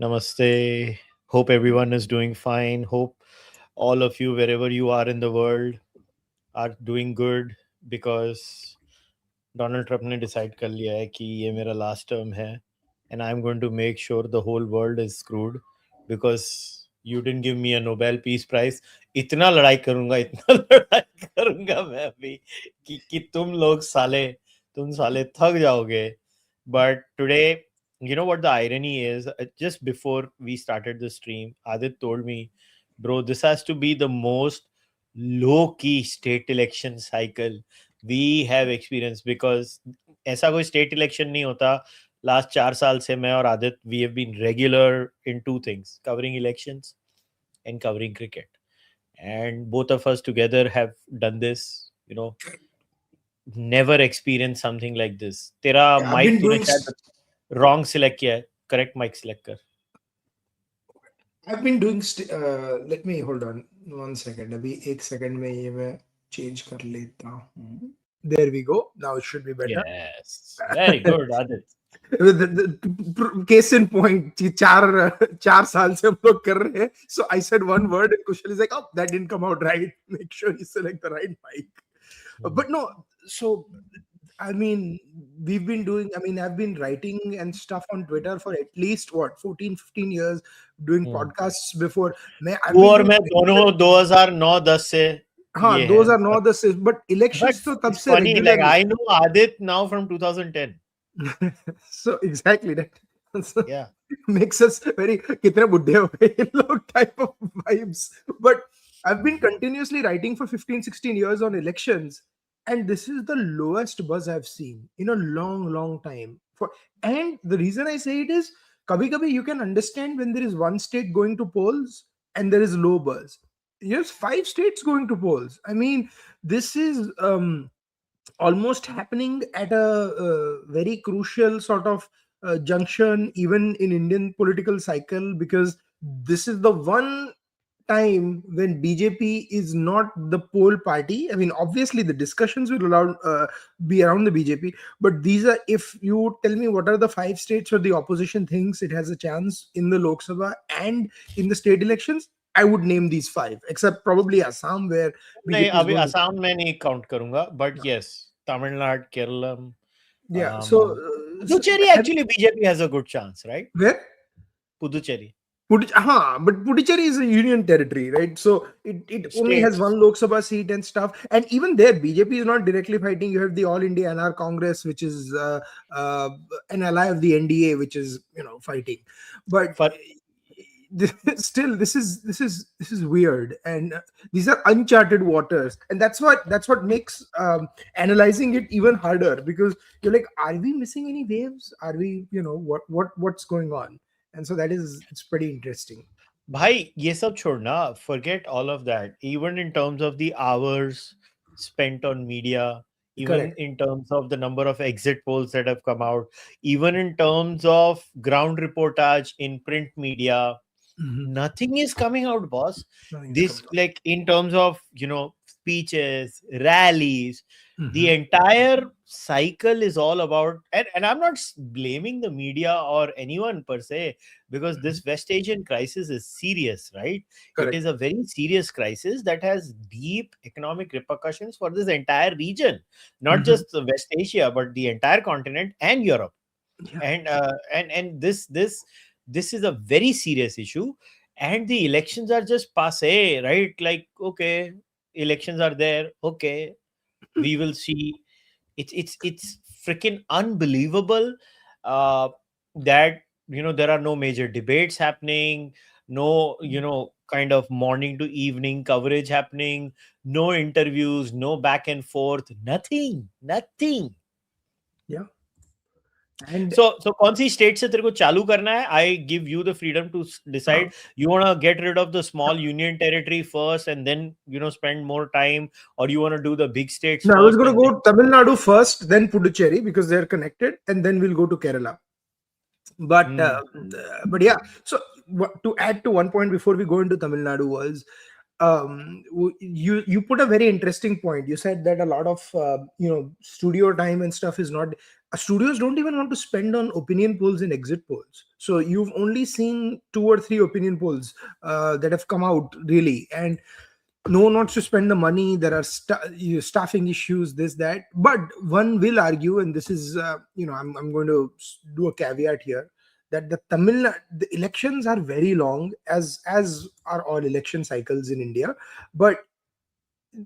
Namaste. Hope everyone is doing fine. Hope all of you, wherever you are in the world, are doing good because Donald Trump ने decide कर लिया है कि ये मेरा last term है and I am going to make sure the whole world is screwed because you didn't give me a Nobel peace prize. इतना लड़ाई करूंगा मैं अभी कि तुम साले थक जाओगे. But today, you know what the irony is? Just before we started the stream, Adit told me, bro, this has to be the most low key state election cycle we have experienced because ऐसा कोई state election नहीं होता. Last 4 साल से मैं और Aadit we have been regular in two things: covering elections and covering cricket, and both of us together have done this. Never experienced something like this. तेरा Yeah, I've mic been तूने doing. शायद wrong select किया है. Correct mic select कर. I've been doing. Let me hold on 1 second. अभी 1 second में ये मैं change कर लेता हूँ. There we go. Now it should be better. Yes, very good, Adit. Case in point, चार साल से हम लोग कर रहे हैं. So I said one word and Kushal is like, oh, that didn't come out right. Make sure you select the right mic. But no, so I mean, we've been doing, I've been writing and stuff on Twitter for at least 14, 15 years, doing podcasts before. वो और मैं दोनों 2009-10 से हाँ, ये those है. are not the same, but elections तो तब It's से funny, regular. like I know Adit now from 2010. So exactly that. So Yeah. makes us very कितने बुड्ढे हो गए ये लोग type of vibes. But I've been continuously writing for 15, 16 years on elections. And this is the lowest buzz I've seen in a long, long time. And the reason I say it is, kabhi you can understand when there is one state going to polls and there is low buzz. Yes, 5 states going to polls. I mean, this is almost happening at a very crucial sort of junction, even in Indian political cycle, because this is the one time when BJP is not the poll party. I mean, obviously the discussions will be around the BJP, but these are, if you tell me what are the 5 states where the opposition thinks it has a chance in the Lok Sabha and in the state elections, I would name these 5, except probably Assam, where नहीं, BJP is अभी going. Assam में नहीं count करूंगा, but yes, Tamil Nadu, Keralam. Yeah. So Puducherry actually BJP has a good chance, right? where? Puducherry. But Puducherry is a union territory, right? So it only has States. one Lok Sabha seat and stuff. And even there, BJP is not directly fighting. You have the All India NR Congress, which is an ally of the NDA, which is fighting. But still, this is weird, and these are uncharted waters, and that's what makes analyzing it even harder, because you're like, are we missing any waves? Are we, what's going on? And so it's pretty interesting. भाई ये सब छोड़ना, forget all of that. Even in terms of the hours spent on media, even Correct. in terms of the number of exit polls that have come out, even in terms of ground reportage in print media, nothing is coming out, boss. This, like, in terms of speeches, rallies, the entire cycle is all about, and I'm not blaming the media or anyone per se, because this West Asian crisis is serious, right? Correct. It is a very serious crisis that has deep economic repercussions for this entire region, not just West Asia, but the entire continent and Europe. Yeah. And this is a very serious issue, and the elections are just passé, right? Like, okay, elections are there, okay, we will see. It's freaking unbelievable that there are no major debates happening, no kind of morning to evening coverage happening, no interviews, no back and forth, nothing. Yeah. And so कौन सी state से तेरे को चालू करना है? I give you the freedom to decide. You want to get rid of the small union territory first and then spend more time, or you want to do the big states no, first? I was going to go Tamil Nadu first, then Puducherry, because they're connected, and then we'll go to Kerala. But yeah, so to add to one point before we go into Tamil Nadu was, You put a very interesting point. You said that a lot of studio time and stuff is not, studios don't even want to spend on opinion polls and exit polls. So you've only seen 2 or 3 opinion polls that have come out really, and no one wants to spend the money. There are staffing issues, this that. But one will argue, and this is I'm going to do a caveat here, that the elections are very long, as are all election cycles in India. But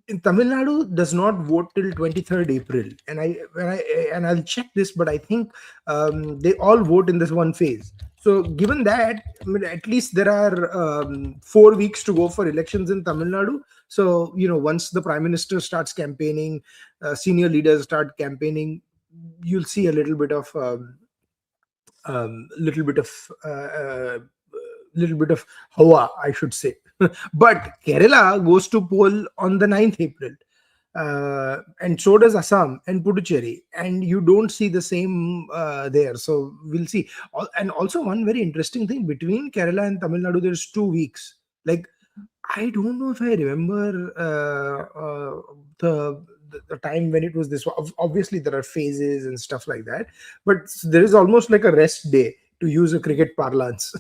in Tamil Nadu does not vote till 23rd April, and I'll check this, but I think they all vote in this one phase. So given that, I mean, at least there are 4 weeks to go for elections in Tamil Nadu. So once the Prime Minister starts campaigning, senior leaders start campaigning, you'll see a little bit of little bit of little bit of hawa, I should say. But Kerala goes to poll on the 9th April. And so does Assam and Puducherry, and you don't see the same there. So we'll see. And also, one very interesting thing, between Kerala and Tamil Nadu, there's 2 weeks. Like, I don't know if I remember the time when it was this. Obviously, there are phases and stuff like that, but there is almost like a rest day, to use a cricket parlance,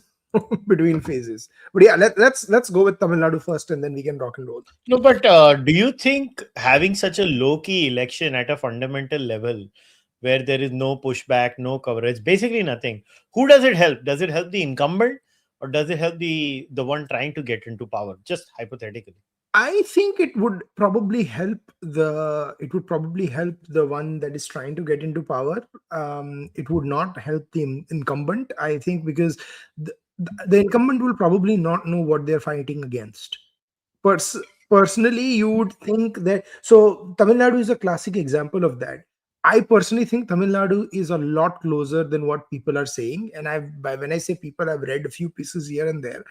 between phases. But yeah, let's go with Tamil Nadu first, and then we can rock and roll. No, but do you think having such a low-key election at a fundamental level, where there is no pushback, no coverage, basically nothing, who does it help? Does it help the incumbent, or does it help the one trying to get into power? Just hypothetically. I think it would probably help the one that is trying to get into power. It would not help the incumbent, I think, because the incumbent will probably not know what they're fighting against. Personally, you would think that. So Tamil Nadu is a classic example of that. I personally think Tamil Nadu is a lot closer than what people are saying. And when I say people, I've read a few pieces here and there.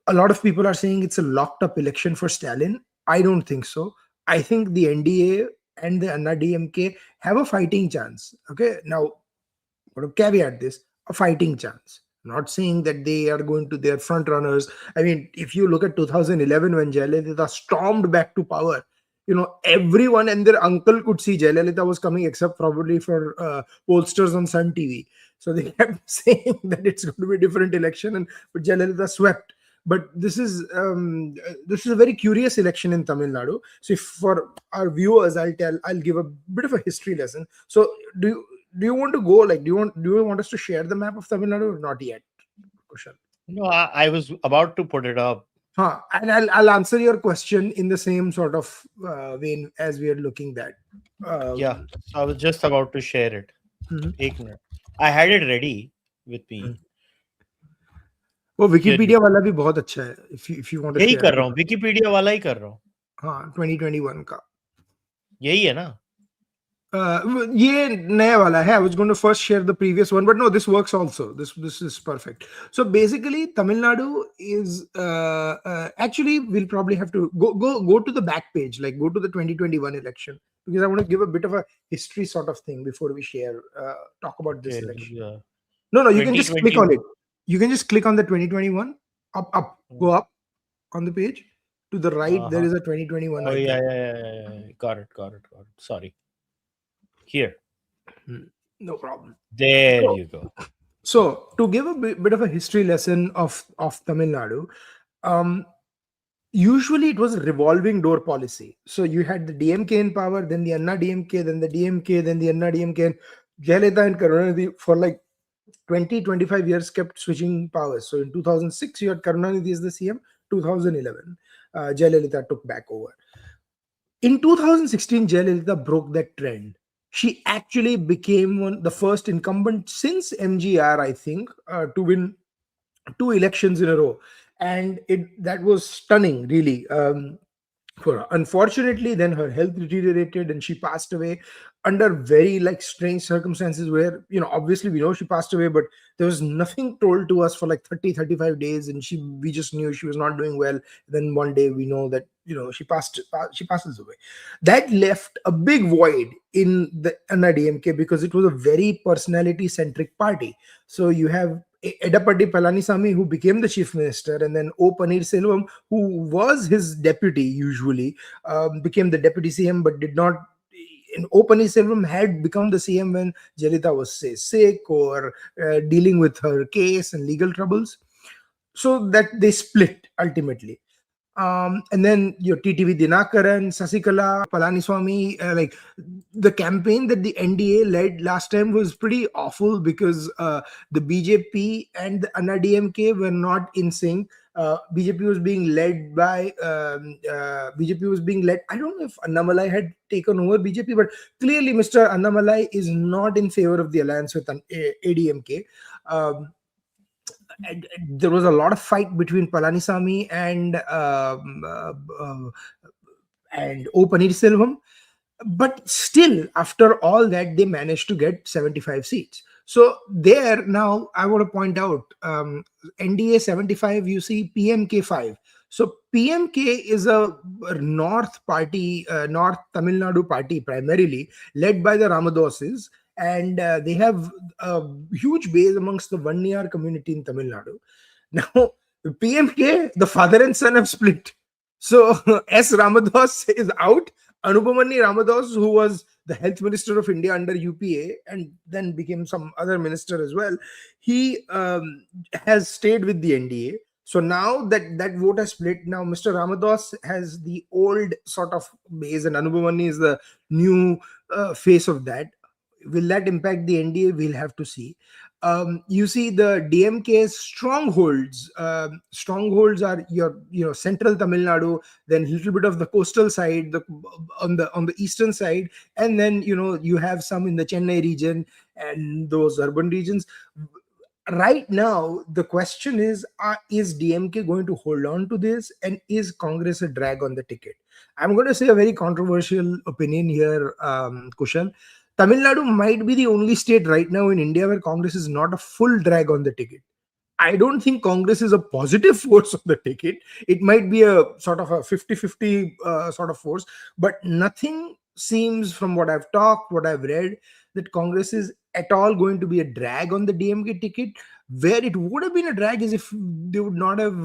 A lot of people are saying it's a locked up election for Stalin. I don't think so. I think the NDA and the Anna DMK have a fighting chance. Okay, now I'm going to caveat this: a fighting chance. I'm not saying that they are going to their front runners. I mean, if you look at 2011 when Jayalalitha stormed back to power, everyone and their uncle could see Jayalalitha was coming, except probably for pollsters on Sun TV. So they kept saying that it's going to be a different election, but Jayalalitha swept. But this is a very curious election in Tamil Nadu. So if for our viewers, I'll give a bit of a history lesson. So do you want to go, like, do you want us to share the map of Tamil Nadu or not yet, Kushal? No, I was about to put it up. And I'll answer your question in the same sort of vein as we are looking that. Yeah, so I was just about to share it. Ek minute. I had it ready with me. वो Wikipedia वाला भी बहुत अच्छा है, if you want to यही share. कर रहा हूँ, विकिपीडिया वाला ही कर रहा हूँ. हाँ, 2021 का यही है ना? ये नया वाला है. I was going to first share the previous one, but no, this works also. This is perfect. So basically, Tamil Nadu is actually, we'll probably have to go to the back page, like go to the 2021 election, because I want to give a bit of a history sort of thing before we talk about this election. Yeah. No, you can just click on it. You can just click on the 2021, go up on the page. To the right, there is a 2021. Oh, yeah. Got it. Sorry. Here. No problem. There you go. So, to give a bit of a history lesson of Tamil Nadu, usually it was a revolving door policy. So, you had the DMK in power, then the Anna DMK, then the DMK, then the Anna DMK, and Jayalalitha and Karunanidhi for like 20-25 years kept switching powers. So in 2006 you had Karunanidhi as the CM. 2011 Jayalalitha took back over. In 2016 Jayalalitha broke that trend. She actually became the first incumbent since MGR, I think, to win 2 elections in a row, and that was stunning, really. For her. Unfortunately, then her health deteriorated and she passed away under very strange circumstances where, obviously we know she passed away, but there was nothing told to us for 30-35 days, and we just knew she was not doing well. Then one day we know that she passes away. That left a big void in the Anna DMK because it was a very personality centric party. So you have Edapadi Palanisamy, who became the chief minister, and then O Paneerselvam, who was his deputy usually, became the deputy CM, but did not. And O Paneerselvam had become the CM when Jalita was, say, sick or dealing with her case and legal troubles. So that they split ultimately. And then your TTV Dinakaran, Sasikala, Palaniswamy, like the campaign that the NDA led last time was pretty awful because the BJP and the Anna DMK were not in sync. BJP was being led by BJP was being led. I don't know if Annamalai had taken over BJP, but clearly Mr. Annamalai is not in favor of the alliance with ADMK. And there was a lot of fight between Palanisamy and O Paneerselvam, but still, after all that, they managed to get 75 seats. So there now, I want to point out NDA 75, you see PMK 5. So PMK is a North party, North Tamil Nadu party primarily, led by the Ramadoses, and they have a huge base amongst the Vanniyar community in Tamil Nadu. Now, PMK, the father and son have split. So S. Ramadas is out. Anubhamanni Ramadas, who was the health minister of India under UPA and then became some other minister as well, he has stayed with the NDA. So now that vote has split. Now Mr. Ramadas has the old sort of base, and Anubhamanni is the new face of that. Will that impact the NDA? We'll have to see. You see the DMK's strongholds. Strongholds are your central Tamil Nadu, then a little bit of the coastal side, on the eastern side, and then you have some in the Chennai region and those urban regions. Right now, the question is DMK going to hold on to this, and is Congress a drag on the ticket? I'm going to say a very controversial opinion here, Kushal. Tamil Nadu might be the only state right now in India where Congress is not a full drag on the ticket. I don't think Congress is a positive force on the ticket. It might be a sort of a 50-50 sort of force, but nothing seems, from what I've talked, what I've read, that Congress is at all going to be a drag on the DMK ticket. Where it would have been a drag is if they would not have,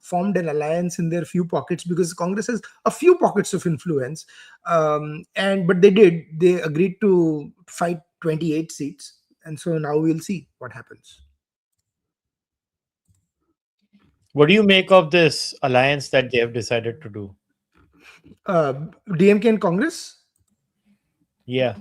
formed an alliance in their few pockets, because Congress has a few pockets of influence. But they did. They agreed to fight 28 seats. And so now we'll see what happens. What do you make of this alliance that they have decided to do? DMK and Congress? Yeah.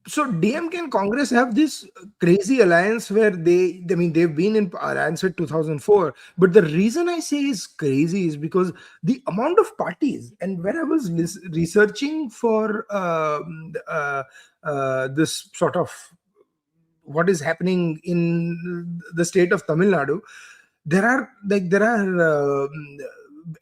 So DMK and Congress have this crazy alliance where they've been in alliance with 2004. But the reason I say is crazy is because the amount of parties, and when I was researching for this sort of what is happening in the state of Tamil Nadu, there are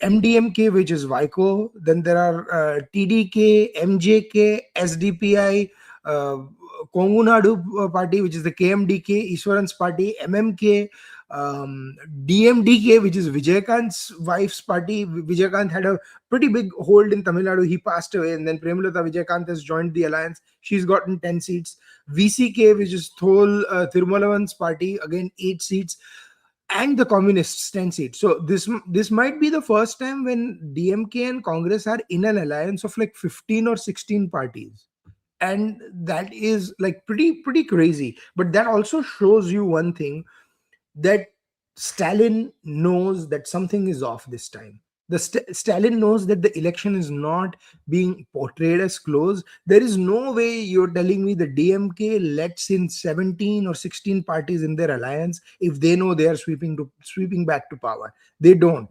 MDMK, which is Vaiko, then there are TDK, MJK, SDPI, Kongu Nadu party, which is the KMDK, Iswaran's party, MMK, DMDK, which is Vijayakant's wife's party. Vijayakant had a pretty big hold in Tamil Nadu. He passed away, and then Premlata Vijayakant has joined the alliance. She's gotten 10 seats. VCK, which is Thol Thirumalavan's party, again 8 seats. And the communists 10 seats. So this might be the first time when DMK and Congress are in an alliance of like 15 or 16 parties, and that is like pretty crazy. But that also shows you one thing, that Stalin knows that something is off this time. Stalin knows that the election is not being portrayed as close. There is no way you're telling me the DMK lets in 17 or 16 parties in their alliance if they know they are sweeping back to power. They don't,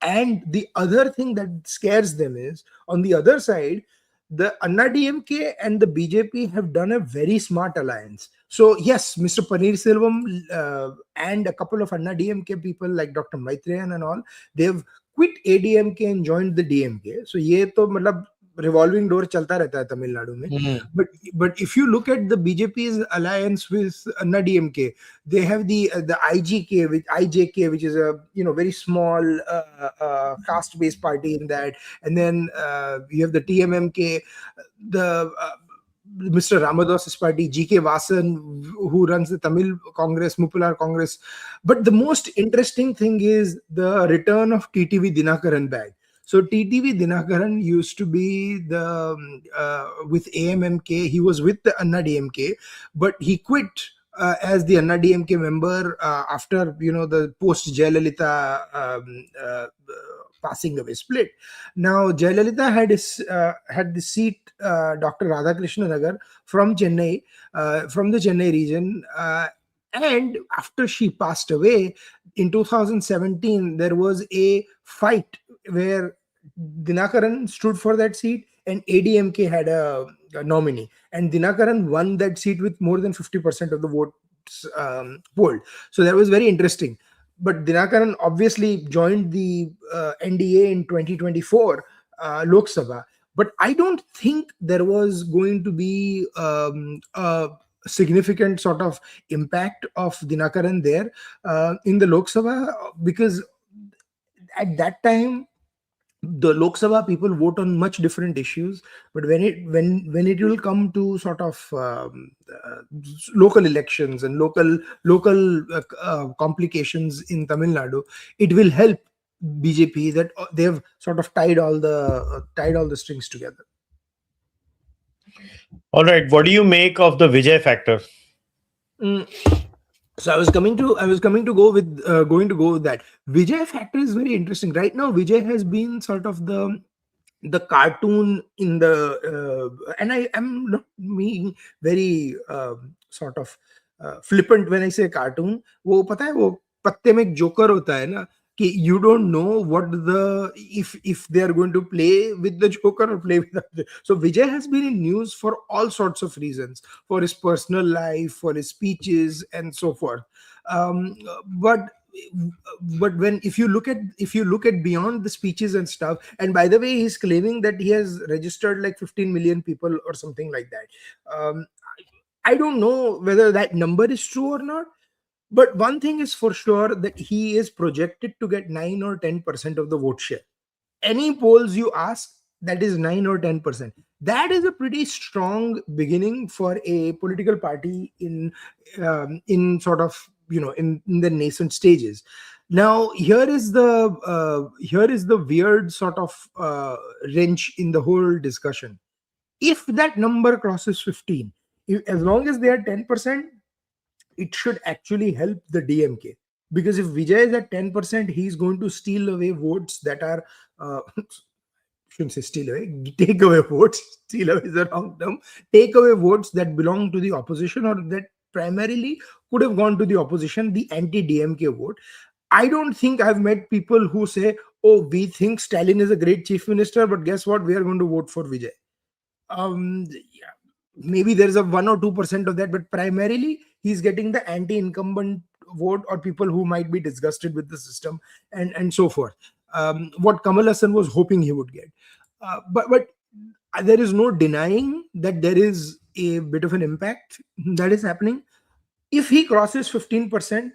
And the other thing that scares them is, on the other side, the Anna DMK and the BJP have done a very smart alliance. So yes, Mr. Paneerselvam and a couple of Anna DMK people like Dr. Maitreyan and all, they've quit ADMK and joined the DMK. So ये तो मतलब revolving door चलता रहता है तमिल नाडु में. But if you look at the BJP's alliance with Anna DMK, they have the IJK, which is a very small caste based party in that, and then you have the TMMK. Mr. Ramadas's party, G.K. Vasan, who runs the Tamil Congress, Mupular Congress. But the most interesting thing is the return of TTV Dinakaran back. So TTV Dinakaran used to be the with AMMK. He was with the Anna DMK, but he quit as the Anna DMK member after the post Jayalalitha passing away split. Now Jayalalitha had the seat, Dr. Radhakrishna Nagar from Chennai, from the Chennai region. And after she passed away in 2017, there was a fight where Dinakaran stood for that seat and ADMK had a nominee. And Dinakaran won that seat with more than 50% of the votes polled. So that was very interesting. But Dinakaran obviously joined the NDA in 2024 Lok Sabha. But I don't think there was going to be a significant sort of impact of Dinakaran there in the Lok Sabha, because at that time the Lok Sabha people vote on much different issues, but when it will come to sort of local elections and local complications in Tamil Nadu, it will help BJP that they've sort of tied all the strings together. All right. What do you make of the Vijay factor? Mm. So I was going to go with that. Vijay factor is very interesting. Right now, Vijay has been sort of the cartoon in the and I am not being very sort of flippant when I say cartoon. वो पता है वो पत्ते में एक joker होता है ना कि you don't know what if they are going to play with the joker or play with the, so Vijay has been in news for all sorts of reasons, for his personal life, for his speeches and so forth. um, but when if you look at beyond the speeches and stuff, and by the way, he's claiming that he has registered like 15 million people or something like that. I don't know whether that number is true or not, but one thing is for sure, that he is projected to get 9 or 10% of the vote share. Any polls you ask, that is 9 or 10%. That is a pretty strong beginning for a political party in sort of in the nascent stages. Now here is the weird sort of wrench in the whole discussion. If that number crosses 15, as long as they are 10%, it should actually help the DMK, because if Vijay is at 10%, he's going to steal away votes that are shouldn't say steal away, take away votes. Steal away is the wrong term. Take away votes that belong to the opposition, or that primarily could have gone to the opposition, the anti-DMK vote. I don't think I've met people who say, "Oh, we think Stalin is a great chief minister, but guess what? We are going to vote for Vijay." Yeah, maybe there's a 1 or 2% of that, but primarily he's getting the anti-incumbent vote, or people who might be disgusted with the system and so forth. What Kamal Hassan was hoping he would get. But there is no denying that there is a bit of an impact that is happening. If he crosses 15%,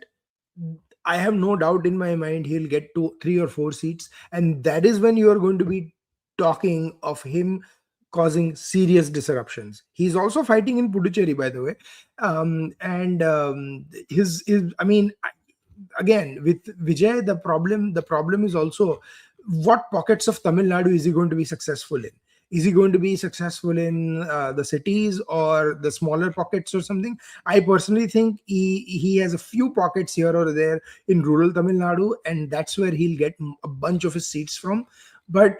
I have no doubt in my mind he'll get to 3 or 4 seats, and that is when you are going to be talking of him causing serious disruptions. He's also fighting in Puducherry, by the way, and his I mean, again, with Vijay, the problem is also what pockets of Tamil Nadu is he going to be successful in? Is he going to be successful in the cities or the smaller pockets or something? I personally think he has a few pockets here or there in rural Tamil Nadu, and that's where he'll get a bunch of his seats from. But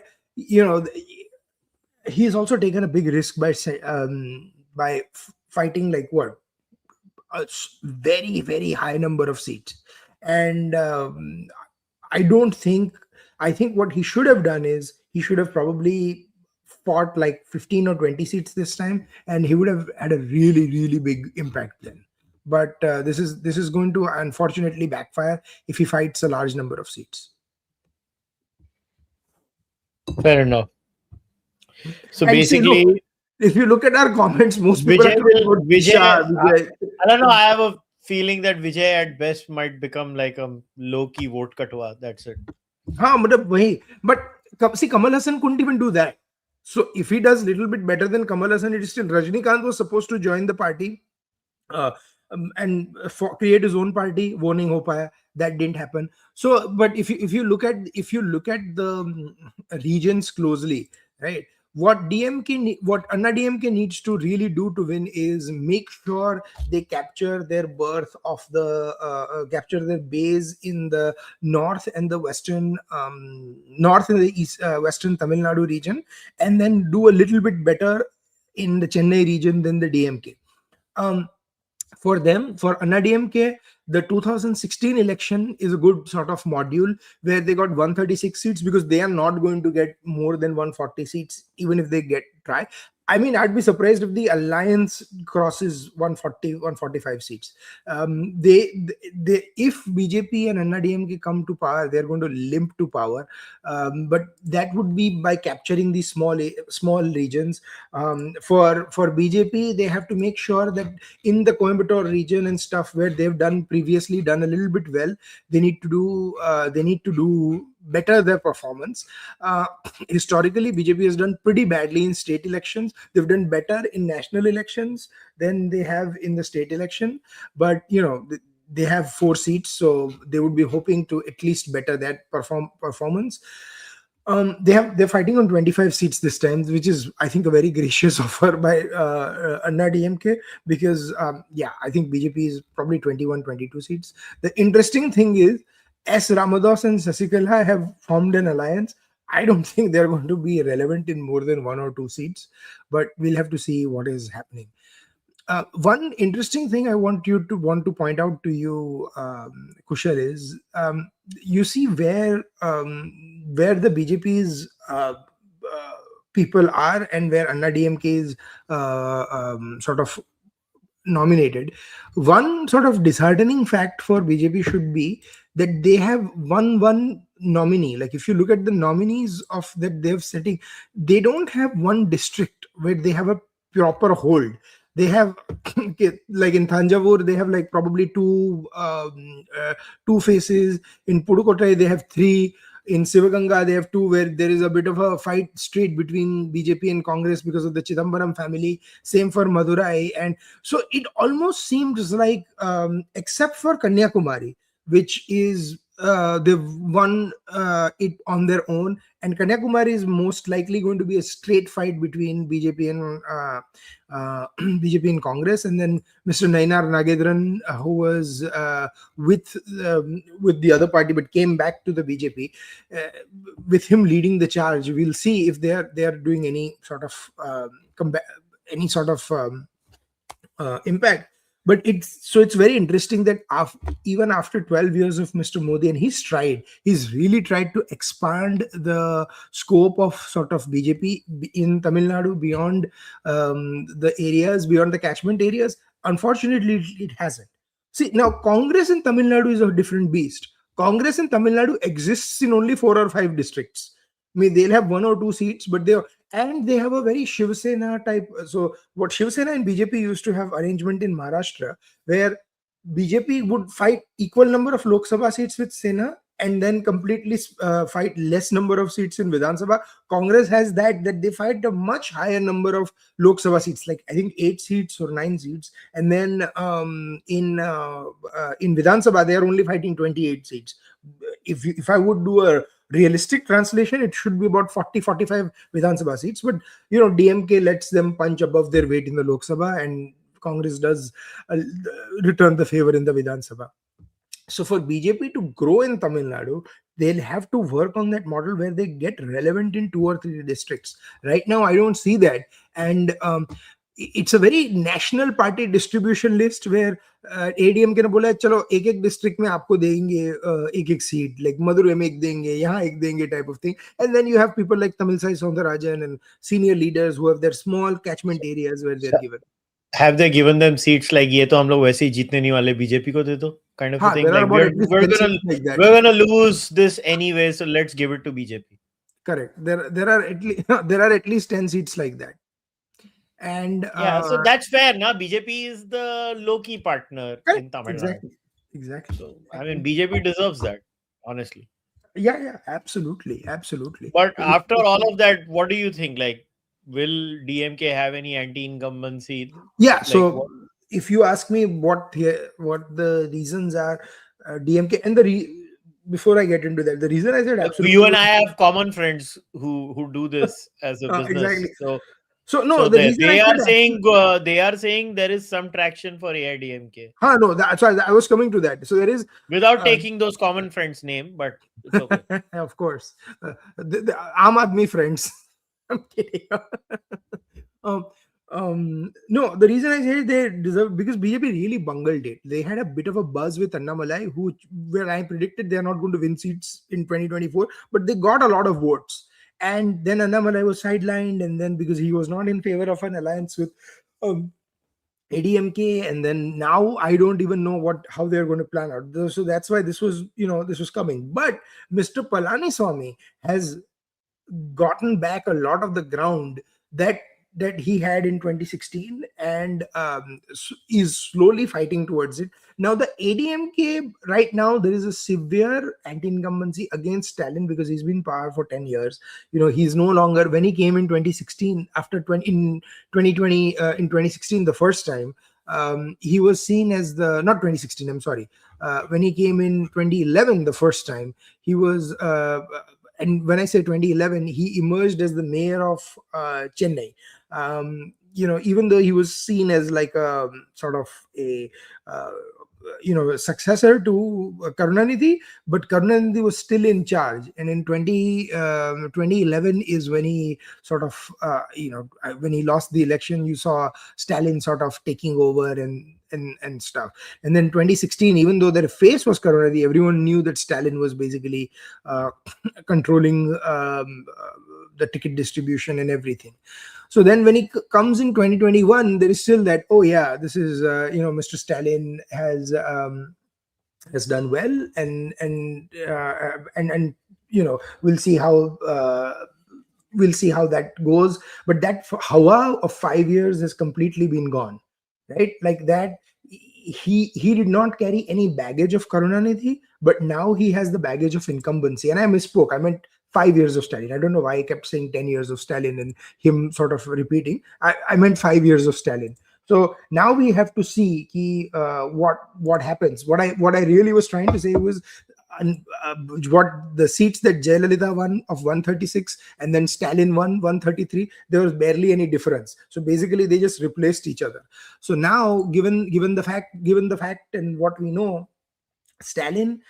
he's also taken a big risk by fighting like what, a very very high number of seats. And I think what he should have done is he should have probably fought like 15 or 20 seats this time, and he would have had a really really big impact then. But this is going to unfortunately backfire if he fights a large number of seats. Fair enough. So And see, basically, look, if you look at our comments, most people are talking about Vijay. I don't know. I have a feeling that Vijay at best might become like a low-key vote katwa. That's it. But see, Kamal Hassan couldn't even do that. So if he does little bit better than Kamal Hassan, it is still Rajnikant was supposed to join the party, uh, and create his own party. वो नहीं हो पाया. That didn't happen. So, but if you look at the regions closely, right? What Anna DMK needs to really do to win is make sure they capture their capture their base in the north and the north and the east, western Tamil Nadu region, and then do a little bit better in the Chennai region than the DMK. Um, for them, for Anna DMK, the 2016 election is a good sort of module where they got 136 seats, because they are not going to get more than 140 seats even if they try. I mean, I'd be surprised if the alliance crosses 140, 145 seats. If BJP and Anna DMK come to power, they're going to limp to power. But that would be by capturing these small regions. For BJP, they have to make sure that in the Coimbatore region and stuff where they've previously done a little bit well, they need to do better their performance. Historically, BJP has done pretty badly in state elections. They've done better in national elections than they have in the state election, but they have 4 seats, so they would be hoping to at least better that performance. They're fighting on 25 seats this time, which is, I think, a very gracious offer by Anna DMK, because I think BJP is probably 21, 22 seats. The interesting thing is, S. Ramadas and Sasikala have formed an alliance. I don't think they're going to be relevant in more than 1 or 2 seats, but we'll have to see what is happening. One interesting thing I want to point out to you, Kushal, is you see where the BJP's people are and where Anna DMK's sort of nominated. One sort of disheartening fact for BJP should be that they have one nominee. Like, if you look at the nominees of that they've setting, they don't have one district where they have a proper hold. They have like in Thanjavur, they have like probably two faces. In Puducherry, they have 3. In Sivaganga, they have 2, where there is a bit of a fight straight between BJP and Congress because of the Chidambaram family. Same for Madurai. And so it almost seems like, except for Kanyakumari, which is they've won it on their own, and Kanyakumari is most likely going to be a straight fight between BJP and BJP and Congress. And then Mr. Nainar Nagedran, who was with the other party but came back to the BJP, with him leading the charge, we'll see if they are doing any sort of impact. But it's very interesting that even after 12 years of Mr. Modi, and he's really tried to expand the scope of sort of BJP in Tamil Nadu beyond beyond the catchment areas. Unfortunately, it hasn't. See, now Congress in Tamil Nadu is a different beast. Congress in Tamil Nadu exists in only 4 or 5 districts. I mean, they'll have 1 or 2 seats, but they have a very Shiv Sena type. So what Shiv Sena and BJP used to have arrangement in Maharashtra, where BJP would fight equal number of Lok Sabha seats with Sena, and then completely fight less number of seats in Vidhan Sabha. Congress has that they fight a much higher number of Lok Sabha seats, like I think 8 seats or 9 seats, and then in Vidhan Sabha they are only fighting 28 seats. If I would do a realistic translation, it should be about 40-45 Vidhan Sabha seats, but DMK lets them punch above their weight in the Lok Sabha, and Congress does return the favor in the Vidhan Sabha. So for BJP to grow in Tamil Nadu, they'll have to work on that model where they get relevant in 2 or 3 districts. Right now, I don't see that. And it's a very national party distribution list where ADMK ने बोला चलो एक district में आपको देंगे एक seat, like Madurai में एक देंगे, यहाँ एक देंगे type of thing. And then you have people like Tamilisai Soundarajan and senior leaders who have their small catchment areas where they're given. Have they given them seats like ये तो हम लोग वैसे ही जीतने नहीं वाले, बीजेपी को दे दो kind of a thing? Like we're gonna lose this anyway, so let's give it to BJP. Correct. There are at least 10 seats like that. And so that's fair. Now BJP is the low-key partner in Tamil Nadu. Exactly. So I mean, BJP deserves that, honestly. Yeah, absolutely. But after all of that, what do you think? Like, will DMK have any anti-incumbency? Yeah, Like so what? if you ask me what the reasons are, DMK and before I get into that, the reason I said You absolutely and was, I have common friends who do this as a exactly. business. So So no, so the reason I they said are saying absolutely, there is some traction for AIDMK no, that's why I was coming to that. So there is, without uh, taking those common friends' name, but it's okay. of course, the Aam Aadmi friends. I'm kidding. um, no, the reason I say they deserve, because BJP really bungled it. They had a bit of a buzz with Annamalai, who where I predicted they are not going to win seats in 2024, but they got a lot of votes. And then Annamalai was sidelined, and then because he was not in favor of an alliance with um, ADMK, and then now I don't even know how they're going to plan out. So that's why this was coming. But Mr. Palaniswamy has gotten back a lot of the ground that he had in 2016, and is slowly fighting towards it. Now the ADMK, right now there is a severe anti-incumbency against Stalin because he's been in power for 10 years. He's no longer, when he came in 2016, after 20 in 2020, in 2016 the first time, he was seen as the, not 2016, I'm sorry, when he came in 2011 the first time, he was and when I say 2011, he emerged as the mayor of Chennai. Even though he was seen as like a sort of a successor to Karunanidhi, but Karunanidhi was still in charge. And in 2011 is when he sort of, when he lost the election, you saw Stalin sort of taking over and stuff. And then 2016, even though their face was Karunanidhi, everyone knew that Stalin was basically controlling the ticket distribution and everything. So then when he comes in 2021, there is still that, oh yeah, this is Mr. Stalin has done well, and we'll see how that goes. But that hawa of 5 years has completely been gone, right? Like that, he did not carry any baggage of Karunanidhi, but now he has the baggage of incumbency. And I misspoke, I meant 5 years of Stalin. I don't know why I kept saying 10 years of Stalin and him sort of repeating. I meant 5 years of Stalin. So now we have to see what happens. What I really was trying to say was, what the seats that Jayalalitha won of 136 and then Stalin won 133, there was barely any difference. So basically they just replaced each other. So now, given the fact and what we know, Stalin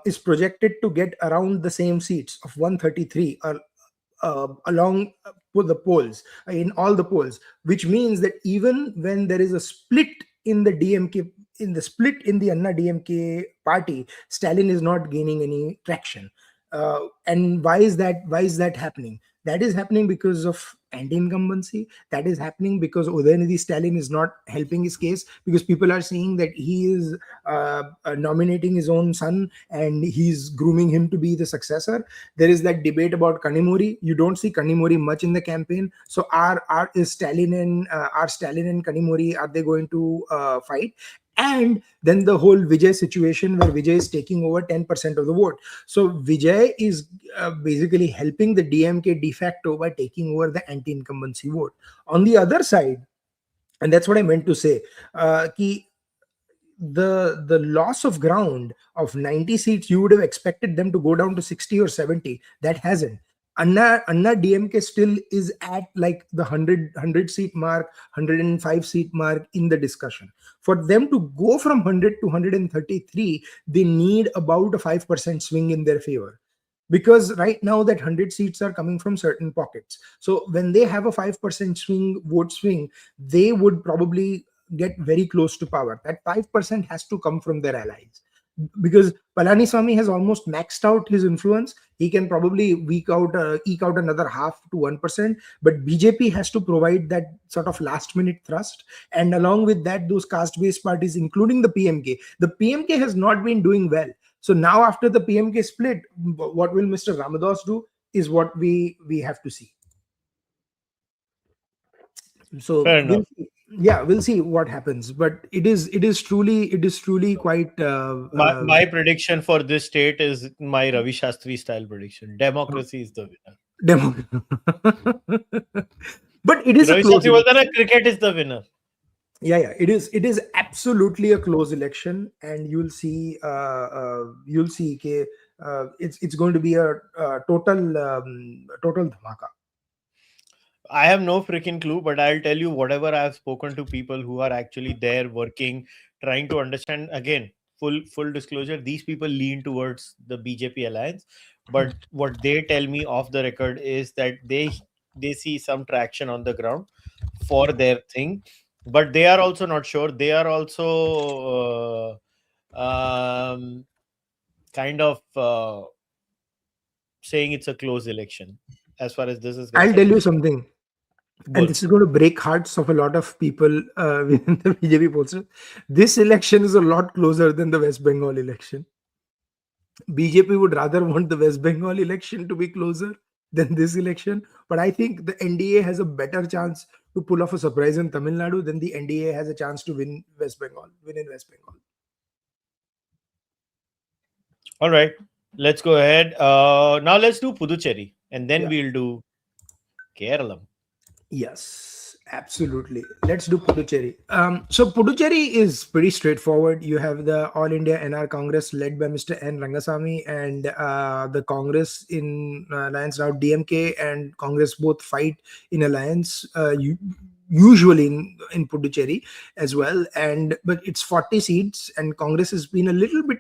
is projected to get around the same seats of 133, or along with the polls, in all the polls, which means that even when there is a split in the DMK, in the Anna DMK party, Stalin is not gaining any traction. And why is that happening? That is happening because of anti-incumbency. That is happening because Udayanidhi Stalin is not helping his case, because people are saying that he is nominating his own son and he's grooming him to be the successor. There is that debate about Kanimuri. You don't see Kanimuri much in the campaign. So are Stalin and Kanimuri, are they going to fight? And then the whole Vijay situation, where Vijay is taking over 10% of the vote. So Vijay is basically helping the DMK de facto by taking over the anti-incumbency vote. On the other side, and that's what I meant to say, ki the loss of ground of 90 seats, you would have expected them to go down to 60 or 70. That hasn't. Anna DMK still is at like the 100 seat mark, 105 seat mark in the discussion. For them to go from 100 to 133, they need about a 5% swing in their favor, because right now that 100 seats are coming from certain pockets. So when they have a 5% vote swing, they would probably get very close to power. That 5% has to come from their allies, because Palaniswamy has almost maxed out his influence. He can probably eke out another half to 1%, but BJP has to provide that sort of last minute thrust. And along with that, those caste based parties, including the PMK. The PMK has not been doing well. So now after the PMK split, what will Mr. Ramadas do is what we have to see. So Fair enough. we'll see what happens. But it is truly quite My prediction for this state is my Ravi Shastri style prediction. uh, Democracy is the winner. Demo. But it is a इस हिसाब close से बोलता है ना election. Cricket is the winner. Yeah, it is absolutely a close election, and you'll see ke, it's going to be a, total dhamaka. I have no freaking clue, but I'll tell you whatever I've spoken to people who are actually there working, trying to understand. Again, full disclosure, these people lean towards the BJP alliance, but what they tell me off the record is that they see some traction on the ground for their thing, but they are also not sure. They are also kind of saying it's a close election as far as this is I'll tell concerned. you something, and Bull. this is going to break hearts of a lot of people within the BJP pollsters. This election is a lot closer than the West Bengal election. BJP would rather want the West Bengal election to be closer than this election. But I think the NDA has a better chance to pull off a surprise in Tamil Nadu than the NDA has a chance to win in West Bengal. All right, let's go ahead. Now let's do Puducherry, and then Yeah. we'll do Keralam. Yes, absolutely. Let's do Puducherry. So Puducherry is pretty straightforward. You have the All India NR Congress led by Mr. N. Rangasamy, and the Congress in alliance now. DMK and Congress both fight in alliance. Usually in Puducherry as well, and but it's 40 seats, and Congress has been a little bit.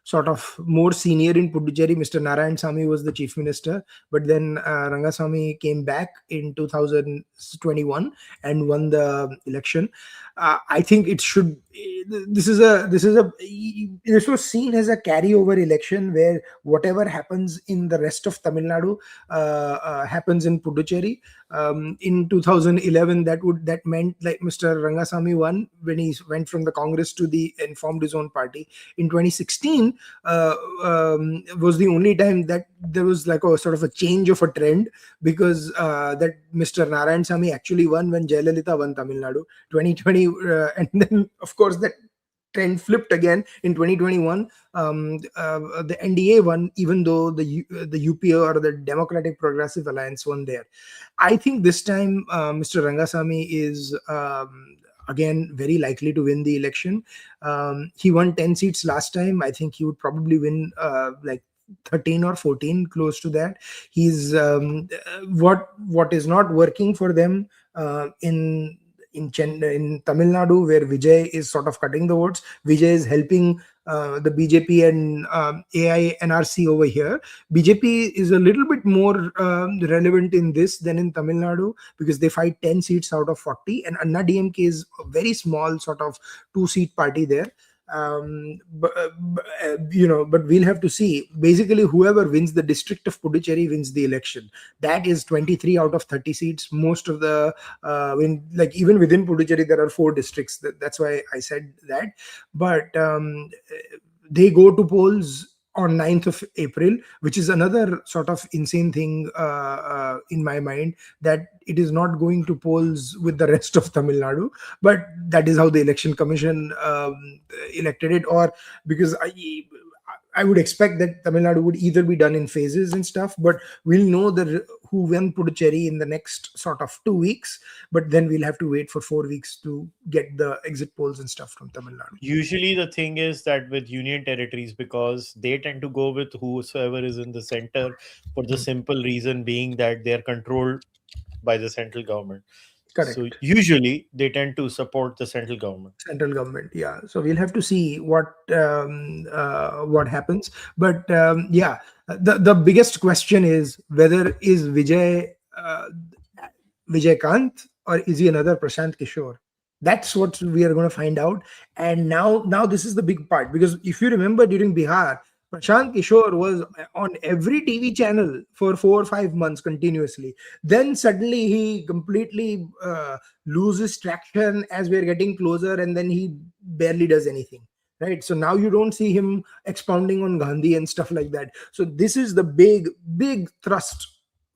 Sort of more senior in Puducherry. Mr. Narayan Samy was the chief minister, but then Rangasamy came back in 2021 and won the election. I think it should. This was seen as a carryover election where whatever happens in the rest of Tamil Nadu happens in Puducherry. In 2011, that meant like Mr. Rangasamy won when he went from the Congress to the and formed his own party. In 2016, was the only time that there was like a sort of a change of a trend, because that Mr. Narayan Samy actually won when Jayalalitha won Tamil Nadu 2020, and then of course that trend flipped again in 2021. The NDA won, even though the UPA or the Democratic Progressive Alliance won there. I think this time Mr. Rangasamy is again very likely to win the election. He won 10 seats last time. I think he would probably win like 13 or 14, close to that. He's what is not working for them in Tamil Nadu, where Vijay is sort of cutting the votes. Vijay is helping the BJP and AI NRC over here. BJP is a little bit more relevant in this than in Tamil Nadu, because they fight 10 seats out of 40, and Anna DMK is a very small sort of 2-seat party there. But we'll have to see. Basically, whoever wins the district of Puducherry wins the election. That is 23 out of 30 seats. Most of the even within Puducherry there are 4 districts. That's why I said that. But they go to polls on 9th of April, which is another sort of insane thing in my mind, that it is not going to polls with the rest of Tamil Nadu, but that is how the election commission elected it. Or because I would expect that Tamil Nadu would either be done in phases and stuff, but we'll know who won Puducherry in the next sort of 2 weeks. But then we'll have to wait for 4 weeks to get the exit polls and stuff from Tamil Nadu. Usually, the thing is that with union territories, because they tend to go with whosoever is in the center, for the simple reason being that they are controlled by the central government. So Correct. usually they tend to support the central government. Central government, yeah. So we'll have to see what happens. But yeah, the biggest question is whether is Vijay Kant, or is he another Prashant Kishore? That's what we are going to find out. And now this is the big part, because if you remember during Bihar, Prashant Kishore was on every TV channel for 4 or 5 months continuously. Then suddenly he completely loses traction as we're getting closer, and then he barely does anything. Right. So now you don't see him expounding on Gandhi and stuff like that. So this is the big thrust.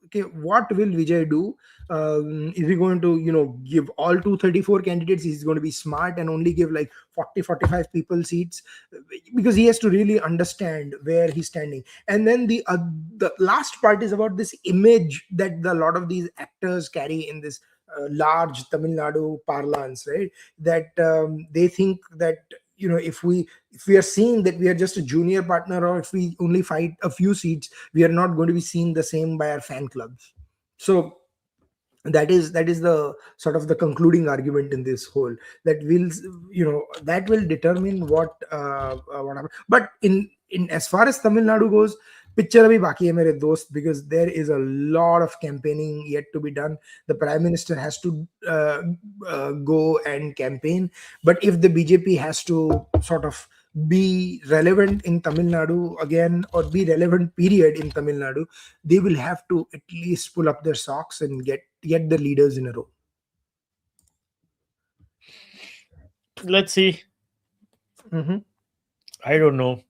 Okay, what will Vijay do? Is he going to, give all 234 candidates? He's going to be smart and only give like 40, 45 people seats, because he has to really understand where he's standing. And then the last part is about this image that a lot of these actors carry in this large Tamil Nadu parlance, right? That they think that, if we are seen that we are just a junior partner, or if we only fight a few seats, we are not going to be seen the same by our fan clubs. So that is the sort of the concluding argument in this whole, that will, that will determine what happens. But in as far as Tamil Nadu goes, picture abhi baki hai mere dost, because there is a lot of campaigning yet to be done. The prime minister has to go and campaign, but if the BJP has to sort of be relevant in Tamil Nadu again, or be relevant period in Tamil Nadu, they will have to at least pull up their socks and get the leaders in a row. Let's see. Mm-hmm. I don't know.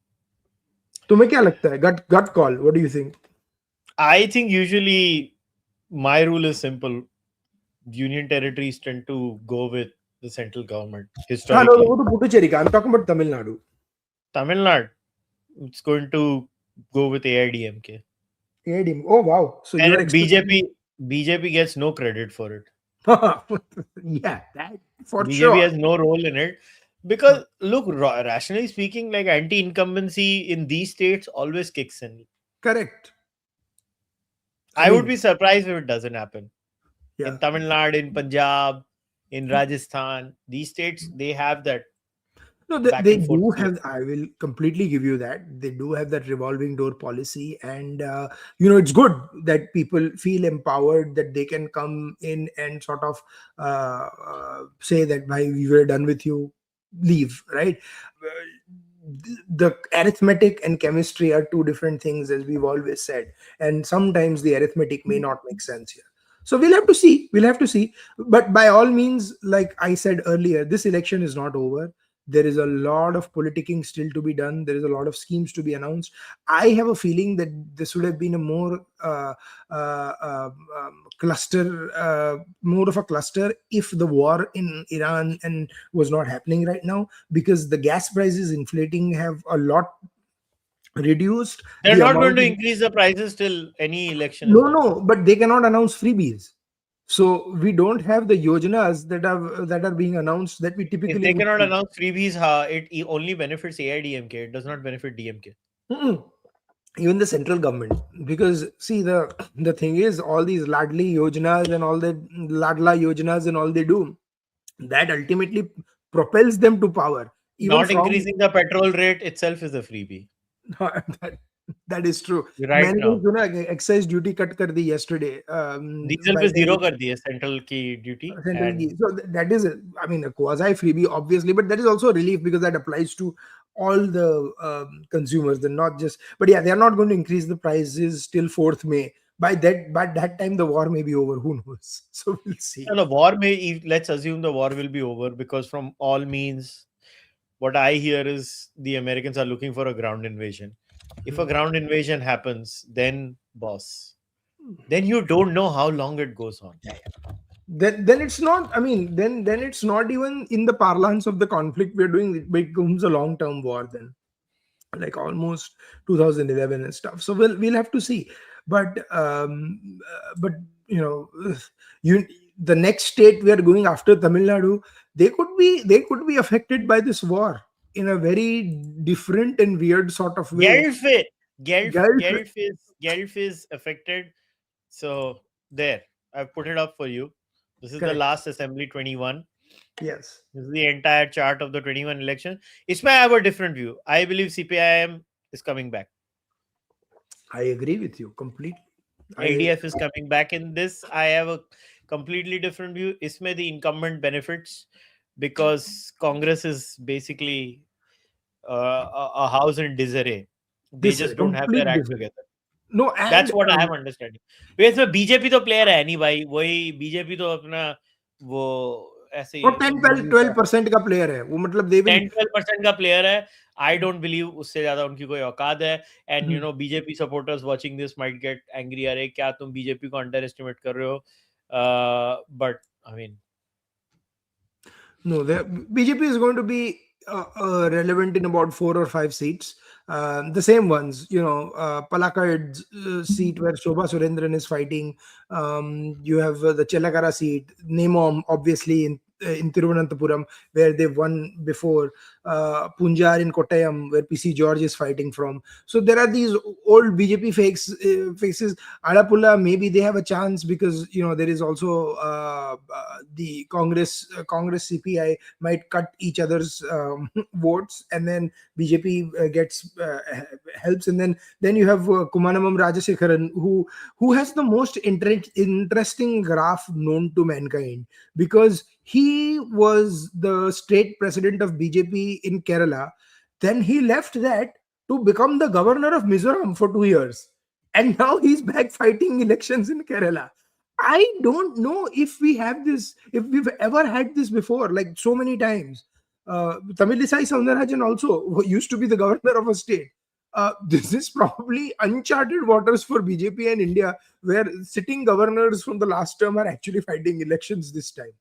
तुम्हें क्या लगता है? Gut call, what do you think? I think usually my rule is simple. Union territories tend to go with the central government No, historically. वो तो Puducherry का, I'm talking about Tamil Nadu. Tamil Nadu, it's going to go with AIDMK. AIDM. Oh wow, so you're And expecting. BJP gets no credit for it. Yeah, that for BJP sure. has no role in it. Because look, rationally speaking, like anti-incumbency in these states always kicks in. Correct. I I would mean, be surprised if it doesn't happen. yeah. In Tamil Nadu, in Punjab, in Rajasthan, these states, they have that No, back they and forth do play. have. I will completely give you that. They do have that revolving door policy, and it's good that people feel empowered, that they can come in and sort of say that, "Bhai, we were done with you, leave." Right? The arithmetic and chemistry are two different things, as we've always said, and sometimes the arithmetic may not make sense here. So we'll have to see. But by all means, like I said earlier, this election is not over. There is a lot of politicking still to be done. There is a lot of schemes to be announced. I have a feeling that this would have been a more cluster, more of a cluster, if the war in Iran and was not happening right now, because the gas prices inflating have a lot reduced They're the not going amount to of. increase the prices till any election is No, done. no, but they cannot announce freebies. So we don't have the yojanas that are being announced that we If typically they would cannot see. announce freebies, it only benefits AIDMK. It does not benefit DMK. Mm-mm. Even the central government, because see, the thing is, all these ladli yojanas and all that, ladla yojanas and all they do, that ultimately propels them to power, even Not from. increasing the petrol rate itself is a freebie that, that is true. right मैंने कहीं now. सुना excise duty cut कर दी yesterday, diesel by पे the zero कर दी है central की duty central and key. So that is, I mean, a quasi freebie, obviously, but that is also a relief, because that applies to all the consumers. They're not just, but yeah, they're not going to increase the prices till 4th May. By that time, the war may be over. Who knows? So we'll see. the war may, let's assume the war will be over, because from all means what I hear is the Americans are looking for a ground invasion. If a ground invasion happens, then boss, then you don't know how long it goes on. Then it's not. I mean, then it's not even in the parlance of the conflict we're doing. It becomes a long term war then, like almost 2011 and stuff. So we'll have to see. But you know you the next state we are going after, Tamil Nadu, they could be affected by this war in a very different and weird sort of way. Gulf, Gulf. Gulf is affected. So there, I've put it up for you. This is the Correct. last Assembly 21. Yes, This is the entire chart of the 21 election. Isma, I have a different view. I believe CPIM is coming back. I agree with you completely. I LDF is coming back in this. I have a completely different view. Isme the incumbent benefits because Congress is basically a house in disarray. They just don't have their complete act different. together. No, That's and what I am understanding. वैसे में BJP तो player है नहीं भाई, वही BJP तो अपना वो ऐसे वो ही 10 मूवी 12% का प्लेयर है वो, मतलब दे विल. 10-12% का प्लेयर है. आई डोंट बिलीव उससे ज्यादा उनकी कोई औकात है. And BJP supporters watching this might get angry. अरे क्या तुम बीजेपी को अंडर एस्टिमेट कर रहे हो? But I mean, No, the BJP is going to be relevant in about 4 or 5 seats. The same ones, Palakad's seat where Shobha Surendran is fighting. You have the Chelakara seat, Nemom, obviously in Thiruvananthapuram, where they've won before. Punjar in Kottayam, where PC George is fighting from. So there are these old BJP faces. Alappula, maybe they have a chance because there is also the Congress CPI might cut each other's votes, and then BJP gets helps, and then you have Kumanamam Rajasekharan, who has the most interesting graph known to mankind, because he was the state president of BJP in Kerala. Then he left that to become the governor of Mizoram for 2 years, and now he's back fighting elections in Kerala. I don't know if we've ever had this before, like so many times. Tamilisai Soundarajan also who used to be the governor of a state. This is probably uncharted waters for BJP and India, where sitting governors from the last term are actually fighting elections this time.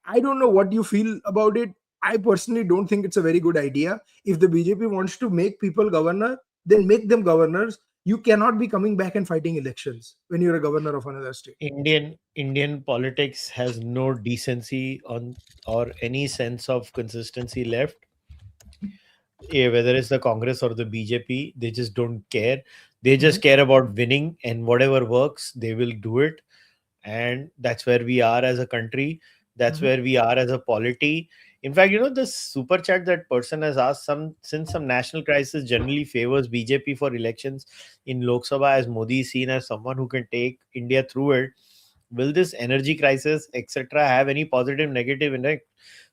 I don't know what you feel about it. I personally don't think it's a very good idea. If the BJP wants to make people governor, then make them governors. You cannot be coming back and fighting elections when you're a governor of another state. Indian politics has no decency on or any sense of consistency left. Whether it's the Congress or the BJP, they just don't care. They Mhm. just care about winning, and whatever works, they will do it. And that's where we are as a country. That's Mhm. where we are as a polity. In fact, the super chat that person has asked, since some national crisis generally favors BJP for elections in Lok Sabha, as Modi is seen as someone who can take India through it. Will this energy crisis, etc., have any positive, negative impact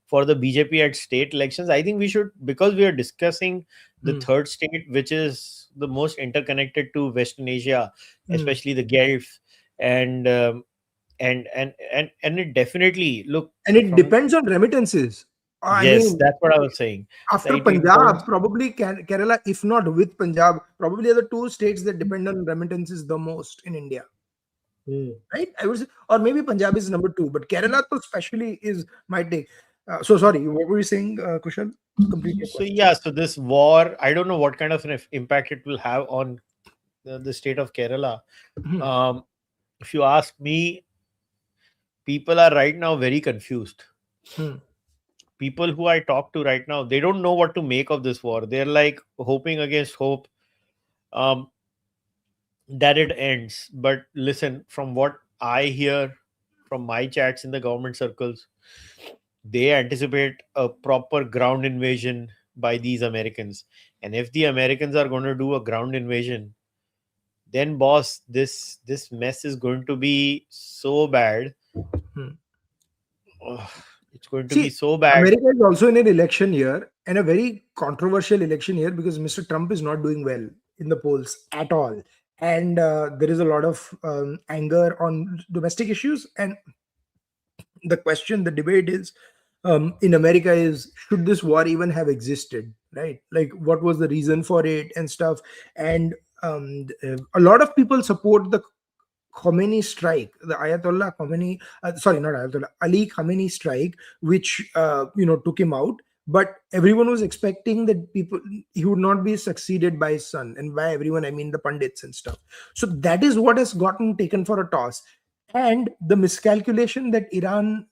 for the BJP at state elections? I think we should, because we are discussing the Mm. third state, which is the most interconnected to Western Asia, Mm. especially the Gulf, and and it definitely look And it from. depends on remittances. I Yes, mean, that's what I was saying. after Right in terms, Punjab, probably Kerala, if not with Punjab, probably are the two states that depend on remittances the most in India. Hmm. Right? I would say, or maybe Punjab is number two, but Kerala, to especially, is my take. So sorry, what were you saying, Kushal? Complete your So question. yeah, so this war, I don't know what kind of an impact it will have on the state of Kerala. Hmm. Um, if you ask me, people are right now very confused. Hmm. People who I talk to right now, they don't know what to make of this war. They're like hoping against hope, um, that it ends. But listen, from what I hear from my chats in the government circles, they anticipate a proper ground invasion by these Americans. And if the Americans are going to do a ground invasion, then boss, this mess is going to be so bad. Hmm. Ugh, it's going to be See, so bad. America is also in an election year, and a very controversial election year, because Mr. Trump is not doing well in the polls at all. And there is a lot of anger on domestic issues. And the debate is, in America, is should this war even have existed, right? Like, what was the reason for it and stuff. And a lot of people support the Khomeini strike, the Ayatollah Khomeini, sorry, not Ayatollah, Ali Khamenei strike, which took him out. But everyone was expecting that he would not be succeeded by his son, and by everyone I mean the pundits and stuff. So that is what has gotten taken for a toss, and the miscalculation that Iran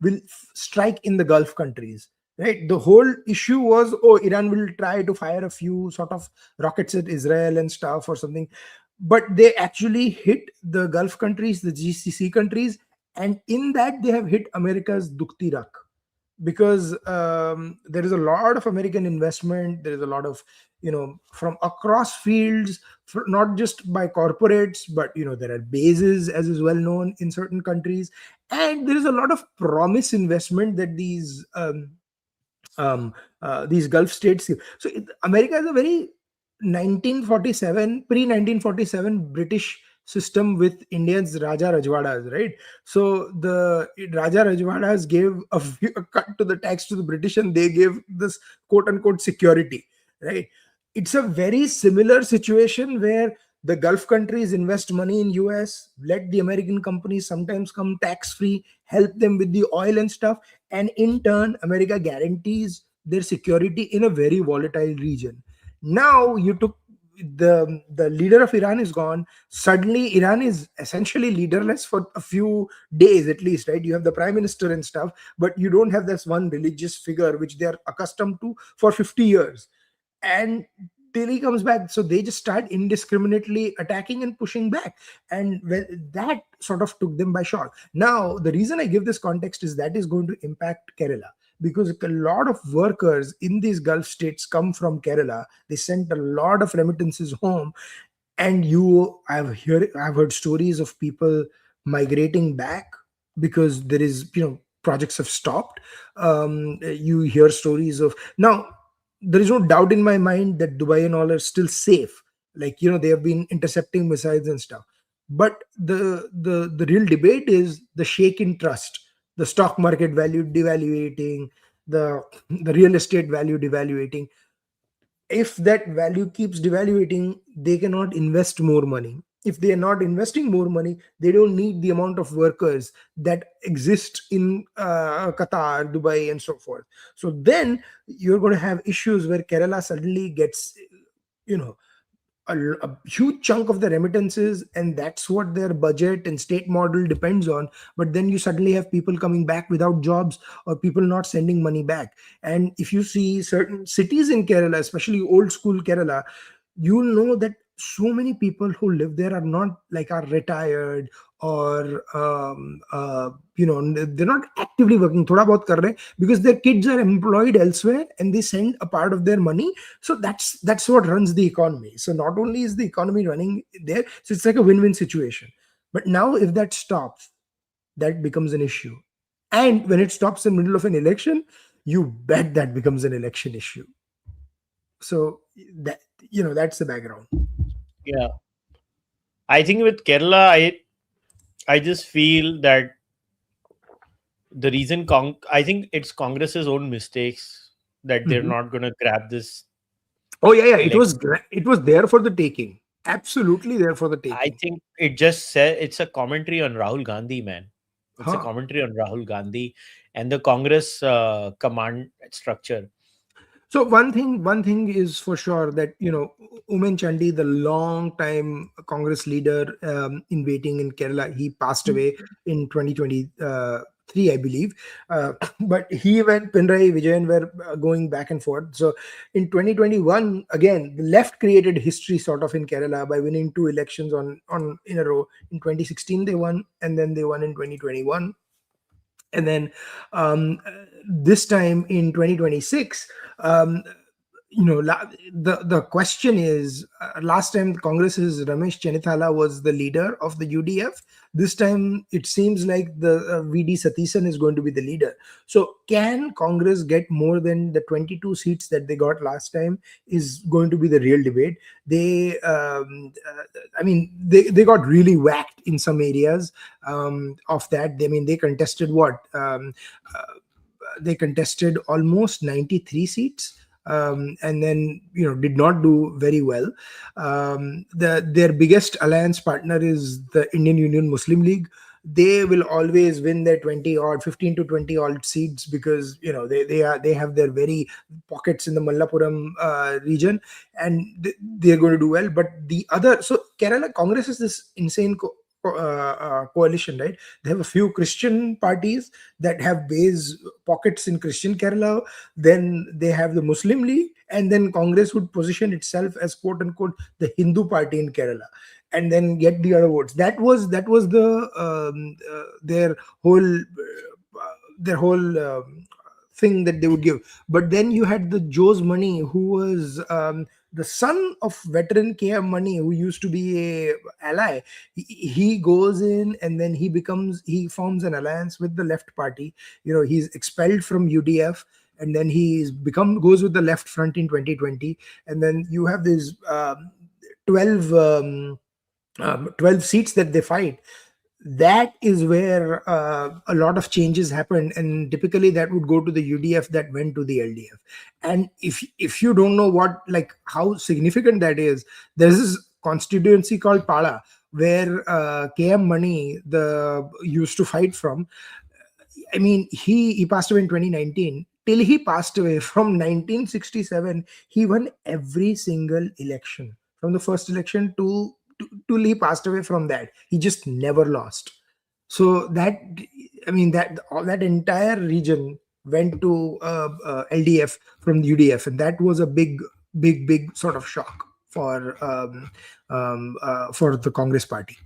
will strike in the Gulf countries. Right, the whole issue was, oh, Iran will try to fire a few sort of rockets at Israel and stuff or something, but they actually hit the Gulf countries, the GCC countries, and in that they have hit America's Dukti Rak, because there is a lot of American investment. There is a lot of, from across fields, not just by corporates, but there are bases, as is well known in certain countries, and there is a lot of promise investment that um, these Gulf states give. So America is a very 1947, pre 1947 British system with Indians Raja Rajwadas, right? So the Raja Rajwadas gave a cut to the tax to the British, and they gave this quote unquote security, right? It's a very similar situation where The Gulf countries invest money in US, let the American companies sometimes come tax free, help them with the oil and stuff, and in turn America guarantees their security in a very volatile region. Now you took the leader of Iran is gone. Suddenly Iran is essentially leaderless for a few days at least, right? You have the prime minister and stuff, but you don't have this one religious figure which they are accustomed to for 50 years. And Delhi comes back, so they just start indiscriminately attacking and pushing back, and that sort of took them by shock. Now the reason I give this context is that is going to impact Kerala, because a lot of workers in these Gulf states come from Kerala. They sent a lot of remittances home, and I've heard stories of people migrating back because there is, projects have stopped. You hear stories of now. There is no doubt in my mind that Dubai and all are still safe. Like, they have been intercepting missiles and stuff. But the real debate is the shake in trust, the stock market value devaluating, the the real estate value devaluating. If that value keeps devaluating, they cannot invest more money. If they are not investing more money, they don't need the amount of workers that exist in Qatar, Dubai, and so forth. So then you're going to have issues where Kerala suddenly gets, you know a huge chunk of the remittances, and that's what their budget and state model depends on. But then you suddenly have people coming back without jobs, or people not sending money back. And if you see certain cities in Kerala, especially old school Kerala, you'll know that so many people who live there are not like are retired, or they're not actively working, thoda bahut kar rahe, because their kids are employed elsewhere and they send a part of their money. So that's what runs the economy. So not only is the economy running there, so it's like a win-win situation. But now if that stops, that becomes an issue. And when it stops in the middle of an election, you bet that becomes an election issue. So that, that's the background. Yeah. I think with Kerala, I just feel that the reason I think it's Congress's own mistakes that they're Mhm. not going to grab this Oh yeah, it was election. it was there for the taking. Absolutely there for the I taking. think it just said it's a commentary on Rahul Gandhi, man. It's a Huh. commentary on Rahul Gandhi and the Congress command structure. So one thing is for sure that Umen Chandi, the long time Congress leader in waiting in Kerala, he passed away in 2023, I believe. But he and Pinarayi Vijayan were going back and forth. So in 2021, again, the left created history sort of in Kerala by winning two elections on in a row. In 2016 they won, and then they won in 2021. And then this time in 2026, um, the question is, last time Congress's Ramesh Chenithala was the leader of the UDF. This time it seems like the VD Satisan is going to be the leader. So can Congress get more than the 22 seats that they got last time is going to be the real debate. They got really whacked in some areas of that. They contested what? They contested almost 93 seats, and then did not do very well. Their biggest alliance partner is the Indian Union Muslim League. They will always win their 20 odd 15 to 20 odd seats, because they have their very pockets in the Mallapuram region, and they're going to do well. But the other, so Kerala Congress is this insane coalition, right? They have a few Christian parties that have base pockets in Christian Kerala. Then they have the Muslim League, and then Congress would position itself as quote unquote the Hindu party in Kerala, and then get the other votes. That was the their whole thing that they would give. But then you had the Joe's Money, who was the son of veteran KM Money, who used to be a ally. He goes in, and then he forms an alliance with the left party. He's expelled from UDF, and then goes with the left front in 2020. And then you have this 12 12 seats that they fight. That is where a lot of changes happened, and typically that would go to the UDF that went to the LDF. And if you don't know what, like, how significant that is, there's this constituency called Pala, where KM Mani the used to fight from. I mean, he passed away in 2019. Till he passed away from 1967, he won every single election from the first election till he passed away. From that, he just never lost. So that, I mean, that all that entire region went to LDF from UDF, and that was a big sort of shock for the Congress party.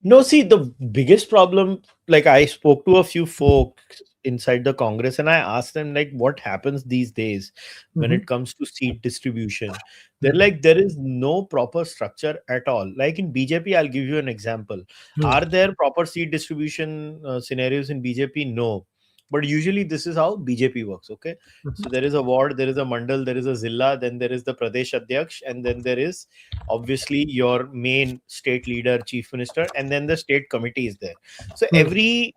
No, see, the biggest problem, like I spoke to a few folks inside the Congress and I asked them, like, what happens these days when Mhm. it comes to seat distribution? They're like, there is no proper structure at all. Like in BJP, I'll give you an example. Mhm. Are there proper seat distribution scenarios in BJP? No. But usually this is how BJP works, okay? So there is a ward, there is a mandal, there is a zilla, then there is the Pradesh Adhyaksh, and then there is obviously your main state leader, chief minister, and then the state committee is there. So Mhm.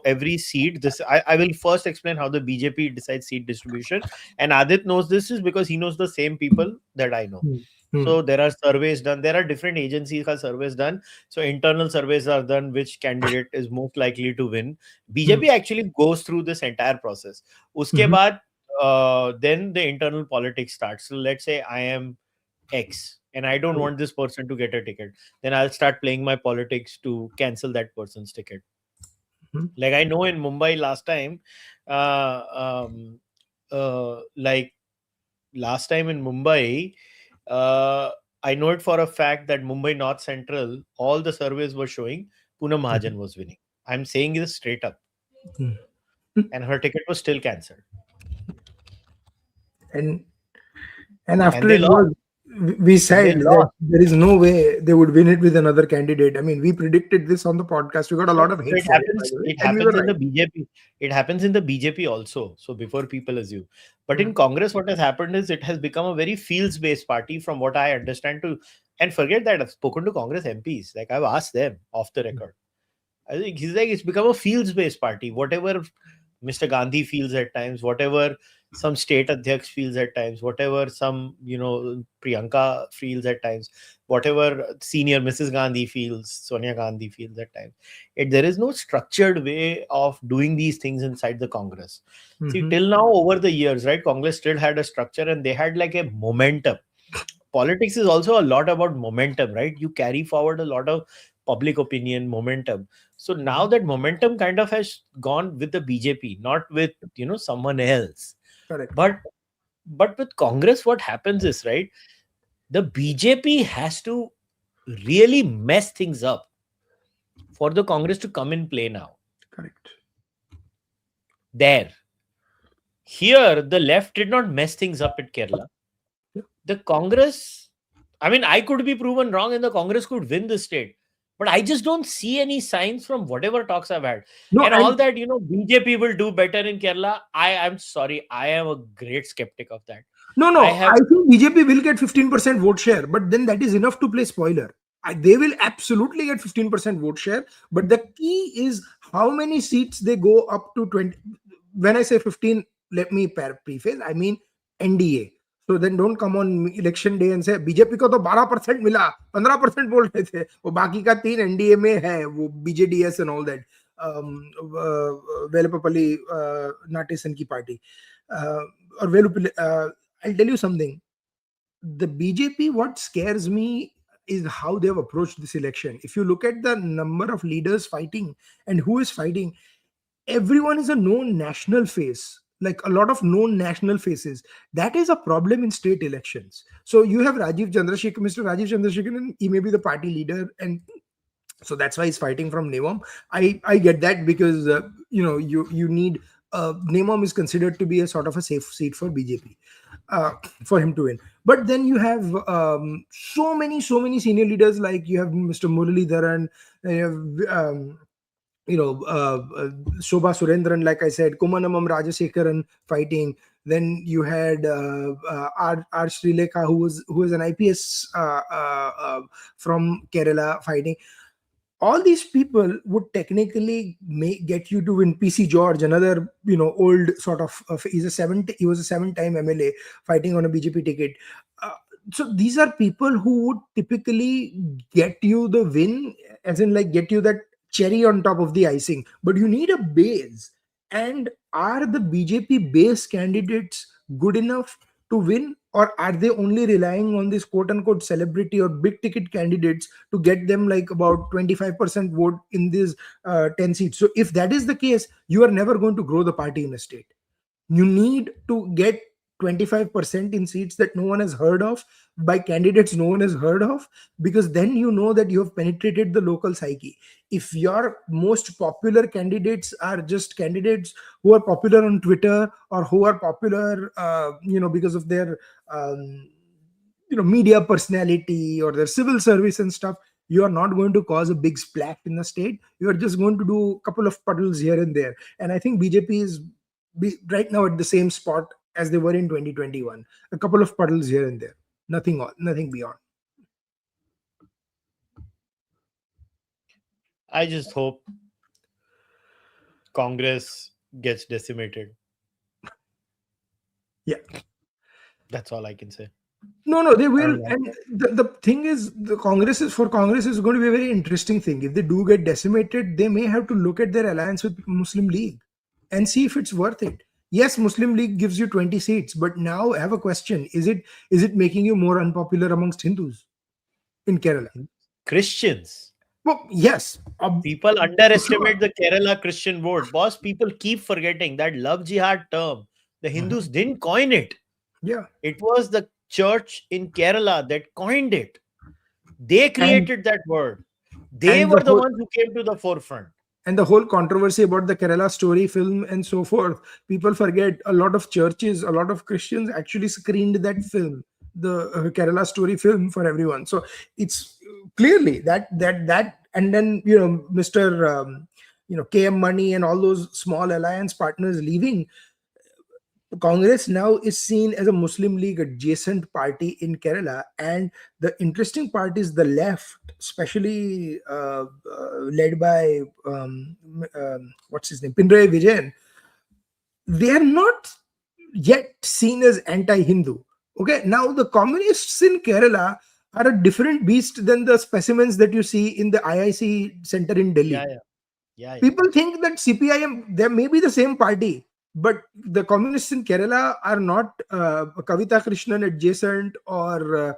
every seat, I will first explain how the BJP decides seat distribution, and Adit knows this is because he knows the same people that I know. Mhm. So there are surveys done, there are different agencies का surveys done. So internal surveys are done, which candidate is most likely to win. Mhm. BJP actually goes through this entire process. Uske Mhm. baad then the internal politics starts. So let's say I am X and I don't want this person to get a ticket, then I'll start playing my politics to cancel that person's ticket. Mhm. Like I know in Mumbai last time, uh, um, like last time in Mumbai, uh, I know it for a fact that Mumbai North Central, all the surveys were showing Poonam Mahajan was winning. I'm saying this straight up, Mhm. and her ticket was still cancelled, and and and after they it lost. was, we And they said that lost. there is no way they would win it with another candidate. I mean, we predicted this on the podcast. We got a So lot of so hate it for it, by happens. the way, It and we were happens in right. the BJP. It happens in the BJP also. So before people assume, but Mm. in Congress, what has happened is it has become a very fields-based party, from what I understand. To and forget that I've spoken to Congress MPs. Like I've asked them off the record. I think he's like, it's become a fields-based party. Whatever Mr. Gandhi feels at times, whatever some state adhyaks feels at times, whatever some Priyanka feels at times, whatever senior Mrs. Gandhi feels, Sonia Gandhi feels at times. There is no structured way of doing these things inside the Congress. See, Mhm. till now over the years, right, Congress still had a structure and they had like a momentum. Politics is also a lot about momentum, right? You carry forward a lot of public opinion momentum. So now that momentum kind of has gone with the BJP, not with someone else. Correct. But with Congress, what happens is, right, the BJP has to really mess things up for the Congress to come in play now. Correct. There, here, the left did not mess things up at Kerala. Yeah. The Congress, I mean, I could be proven wrong and the Congress could win the state. But I just don't see any signs from whatever talks I've had. No, And all and that, BJP will do better in Kerala. I'm sorry. I am a great skeptic of that. no, I no. I have, think BJP will get 15% vote share, but then that is enough to play spoiler. They will absolutely get 15% vote share, but the key is how many seats they go up to 20. When I say 15, let me preface, I mean NDA. So then don't come on election day and say BJP को तो 12% मिला, 15% बोल रहे थे, वो बाकी का 3 NDA में है, वो BJDS and all that, वेलपपल्ली नाटेसन की पार्टी, और वेलुपल्ली, I'll tell you something. The BJP, what scares me is how they've approached this election. If you look at the number of leaders fighting and who is fighting, everyone is a known national face, like a lot of known national faces. That is a problem in state elections. So you have Mr. Rajiv Chandrasekhar, and he may be the party leader, and so that's why he's fighting from Nevam. I get that, because you need, Nevam is considered to be a sort of a safe seat for BJP, for him to win. But then you have, so many senior leaders, like you have Mr. Muralidharan, you have, Shobha Surendran, like I said, Kumanamam Rajasekharan fighting. Then you had R. Srilekha, who was an IPS, from Kerala, fighting. All these people would technically get you to win. PC George, another old sort of, he was a 7-time MLA fighting on a BJP ticket. so these are people who would typically get you the win, as in like get you that cherry on top of the icing, but you need a base. And are the BJP base candidates good enough to win, or are they only relying on this quote unquote celebrity or big ticket candidates to get them like about 25% vote in these 10 seats? So if that is the case, you are never going to grow the party in a state. You need to get 25% in seats that no one has heard of, by candidates no one has heard of, because then you know that you have penetrated the local psyche. If your most popular candidates are just candidates who are popular on Twitter, or who are popular because of their um, media personality or their civil service and stuff, you are not going to cause a big splash in the state. You are just going to do a couple of puddles here and there. And I think BJP is right now at the same spot as they were in 2021, a couple of puddles here and there, nothing beyond. I just hope Congress gets decimated. Yeah. That's all I can say. No, they I will. don't know. And the thing is, Congress is going to be a very interesting thing. If they do get decimated, they may have to look at their alliance with Muslim League and see if it's worth it. Yes, Muslim League gives you 20 seats, but now I have a question: is it making you more unpopular amongst Hindus in Kerala? Christians. Well, yes, People for sure. underestimate the Kerala Christian vote. Boss, people keep forgetting that love jihad term. The Hindus Mhm. didn't coin it. Yeah, It was the church in Kerala that coined it. They and created that word. They and the were the whole ones who came to the forefront. and the whole controversy about the Kerala story film and so forth. People forget a lot of churches, a lot of Christians actually screened that film, the Kerala story film, for everyone. So it's clearly that, and then Mr. KM Money and all those small alliance partners leaving. Congress now is seen as a Muslim League adjacent party in Kerala, and the interesting part is the left, especially led by what's his name, Pinarayi Vijayan. They are not yet seen as anti-Hindu. Okay, now the communists in Kerala are a different beast than the specimens that you see in the IIC center in Yeah, Delhi. yeah, yeah, yeah. People think that CPIM, they may be the same party, but the communists in Kerala are not Kavita Krishnan adjacent, or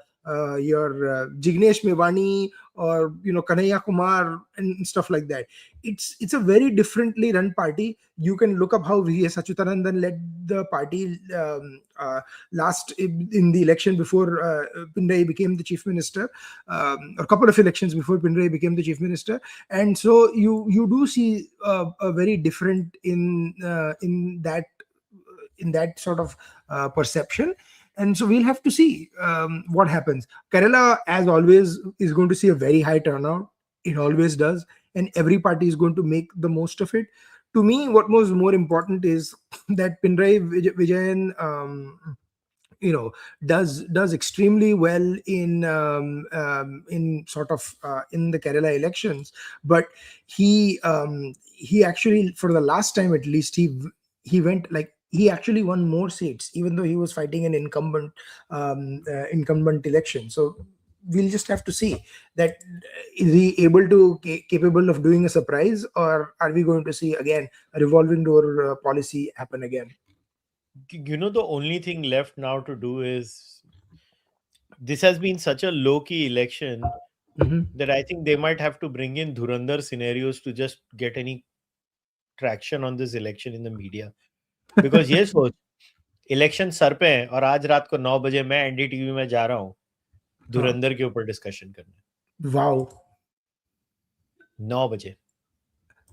your Jignesh Mevani, or Kanhaiya Kumar and stuff like that. It's a very differently run party. You can look up how V.S. Achuthanandan led the party last in the election before Pinarayi became the chief minister, a couple of elections before Pinarayi became the chief minister. And so you do see a very different in that sort of perception. And so we'll have to see what happens. Kerala, as always, is going to see a very high turnout. It always does, and every party is going to make the most of it. To me, what was more important is that Pinarayi Vijayan does extremely well in sort of in the Kerala elections, but he actually, for the last time at least, he went like he actually won more seats even though he was fighting an incumbent election. So we'll just have to see that is he able to capable of doing a surprise, or are we going to see again a revolving door policy happen again? The only thing left now to do is, this has been such a low key election Mhm. that I think they might have to bring in Dhurandhar scenarios to just get any traction on this election in the media. Because ये सोच, election sir पे है और आज रात को 9 बजे मैं एनडीटीवी में जा रहा हूँ Huh. धुरंधर के ऊपर डिस्कशन करने। Wow. 9 बजे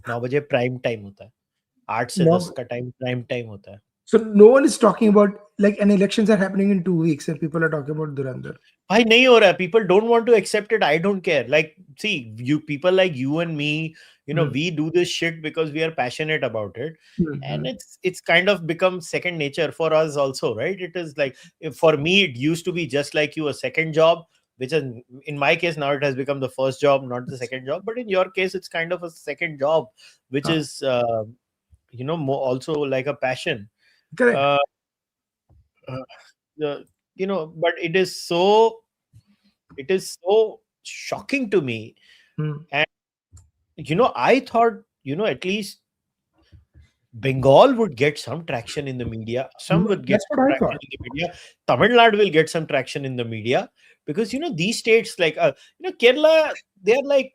9 बजे प्राइम टाइम होता है, 8 से 10 No. का टाइम प्राइम टाइम होता है। So no one is talking about, like, and elections are happening in 2 weeks and people are talking about Durandar. भाई नहीं हो रहा है, people don't want to accept it. I don't care. Like, see, you people like you and me, Mhm. we do this shit because we are passionate about it, and Mhm. it's kind of become second nature for us also, right? It is like, for me it used to be just like you, a second job, which is, in my case now, it has become the first job, not the second job. But in your case it's kind of a second job, which Huh. is more also like a passion. Correct. uh, uh, but it is so shocking to me. And I thought, at least Bengal would get some traction in the media. Some would get That's some what I traction thought. in the media. Tamil Nadu will get some traction in the media because, these states like, Kerala, they're like,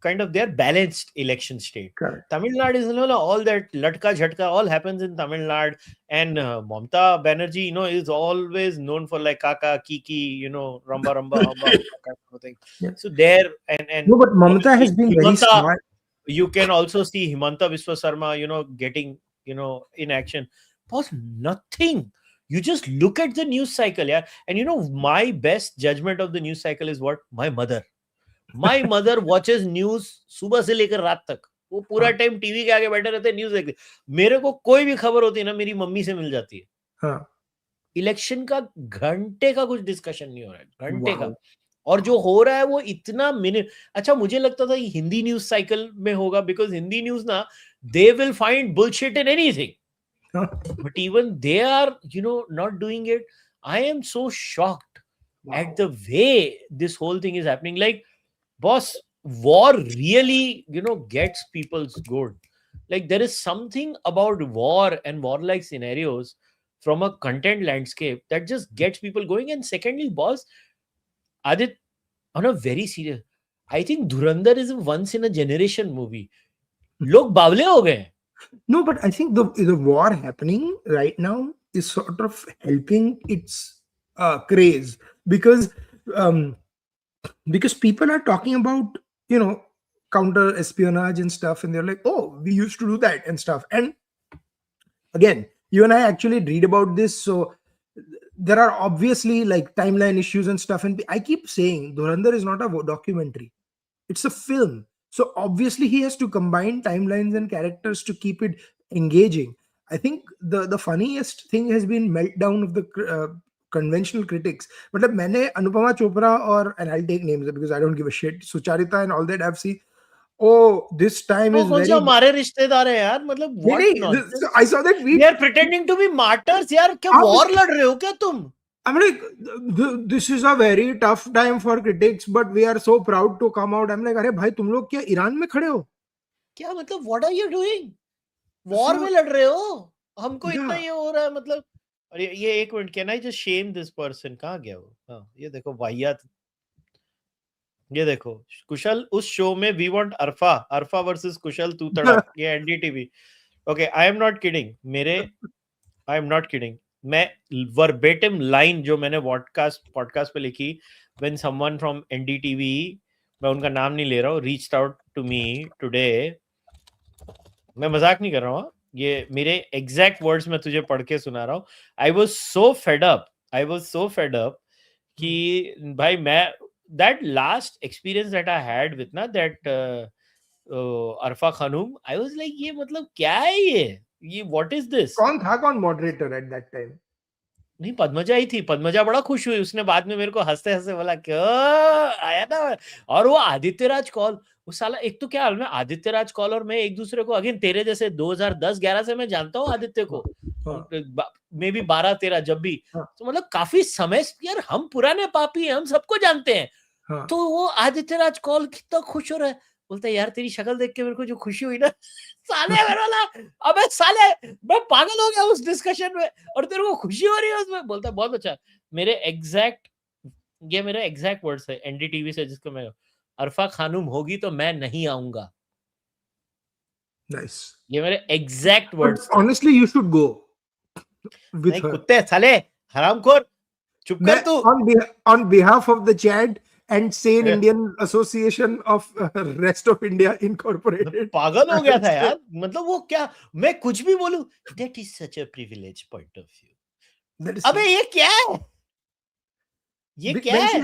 kind of, they're balanced election state. Correct. Tamil Nadu is, all that latka jhatka all happens in Tamil Nadu. And Mamata Banerjee, is always known for like kaka, kiki, ramba, ramba, hamba, hamba kind of thing. Yeah. So there, and No, but Mamata obviously has been very Himanta, smart. you can also see Himanta Viswa Sarma, getting, in action. Was nothing. You just look at the news cycle, yeah. And my best judgment of the news cycle is what? My mother. My mother watches news सुबह से लेकर रात तक. वो पूरा हाँ, time TV के आगे बैठे रहते हैं, न्यूज देखते. मेरे को कोई भी खबर होती है ना, मेरी मम्मी से मिल जाती है. हाँ. इलेक्शन का घंटे का कुछ डिस्कशन नहीं हो रहा है, घंटे का. Wow. और जो हो रहा है वो इतना मिनट. अच्छा, मुझे लगता था ये हिंदी न्यूज साइकिल में होगा, बिकॉज हिंदी न्यूज ना, they will find bullshit in anything, but even they are not doing it. I am so shocked at the way this whole thing is happening. Like, boss, war really gets people's good. Like, there is something about war and warlike scenarios from a content landscape that just gets people going. And secondly, boss, Adit, on a very serious, I think Dhurandhar is a once in a generation movie. लोग बावले हो गए. No, but I think the war happening right now is sort of helping its craze, um, because people are talking about counter espionage and stuff, and they're like, oh, we used to do that and stuff. And again, you and I actually read about this, so there are obviously like timeline issues and stuff. And I keep saying Dhurandhar is not a documentary; it's a film. So obviously he has to combine timelines and characters to keep it engaging. I think the funniest thing has been meltdown of the conventional critics. But like, मैंने Anupama Chopra or, and I'll take names because I don't give a shit, Sucharita and all that I've seen. Oh, this time वो is कौन से very. हमारे रिश्तेदार है यार, मतलब नहीं, what नहीं, nonsense. I saw that tweet. They are pretending to be martyrs यार. क्या हाँ, war लड़ रहे हो क्या तुम? I'm like, this is a very tough time for critics, but we are so proud to come out. I'm like, अरे भाई तुम लोग क्या ईरान में खड़े हो? क्या मतलब, what are you doing? War So, में लड़ रहे हो? हमको yeah. इतना ये हो रहा है, मतलब. अरे ये एक minute, can I just shame this person? कहाँ गया वो? हाँ, ये देखो वाहियात. ये देखो कुशल उस शो में वी वांट अरफा वर्सेस कुशल तू तड़प, ये NDTV. Okay, I am not kidding. मैं वर्बेटिम लाइन जो मैंने पॉडकास्ट पे लिखी, व्हेन समवन फ्रॉम एनडीटीवी, मैं उनका नाम नहीं ले रहा हूँ, reached out to me today. मैं मजाक नहीं कर रहा हूँ, ये मेरे एग्जैक्ट वर्ड्स में तुझे पढ़ के सुना रहा हूँ. I was so fed up कि भाई मैं, that last experience that I had with that Arfa Khanum, I was like, ये मतलब क्या है ये what is this? कौन moderator at that time? नहीं, पद्मजा ही थी. पद्मजा बड़ा खुश हुई, उसने बाद में मेरे को हंसते हंसते बोला क्यों आया था. और वो आदित्य राज कौल, वो साला, एक तो क्या हाल में आदित्य राज कौल और मैं एक दूसरे को अगेन तेरे जैसे 2010-11 से मैं जानता हूँ आदित्य को, मे बी 12-13 जब भी, तो मतलब काफी समय यार, हम पुराने पापी हैं, हम सबको जानते हैं. तो वो आदित्य राज कौल कितना खुश हो रहा है, बोलता है यार तेरी शक्ल देख के मेरे को जो खुशी हुई ना, साले मेरे वाला, अबे साले मैं पागल हो गया उस डिस्कशन में, और तेरे को खुशी हो रही है उसमें. बोलता है बहुत अच्छा. मेरे एग्जैक्ट वर्ड्स है एनडीटीवी से, जिसको मैं, अरफा खानुम होगी तो मैं नहीं आऊंगा. Nice. ये मेरे exact words. Honestly, you should go with her. कुत्ते साले हरामखोर, चुप कर तू. On behalf of the chat and Sane Indian Association of Rest of India Incorporated. पागल हो गया था यार, मतलब वो क्या, मैं कुछ भी बोलूं, that is such a privileged point of view. अबे ये क्या है, ये क्या है?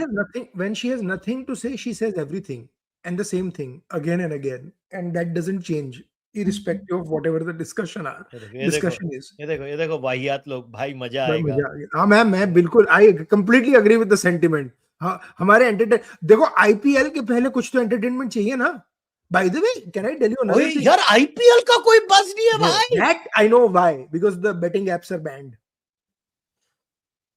When she has nothing to say, she says everything and the same thing again and again, and that doesn't change irrespective of whatever the discussion is. ये देखो वाहियात लोग, भाई मजा आएगा. हाँ, मैं बिल्कुल, I completely agree with the sentiment. हाँ, हमारे एंटरटेन, देखो आईपीएल के पहले कुछ तो एंटरटेनमेंट चाहिए ना. By the way, can I tell you another thing? यार आईपीएल का कोई बस नहीं है भाई. That I know why, because the betting apps are banned.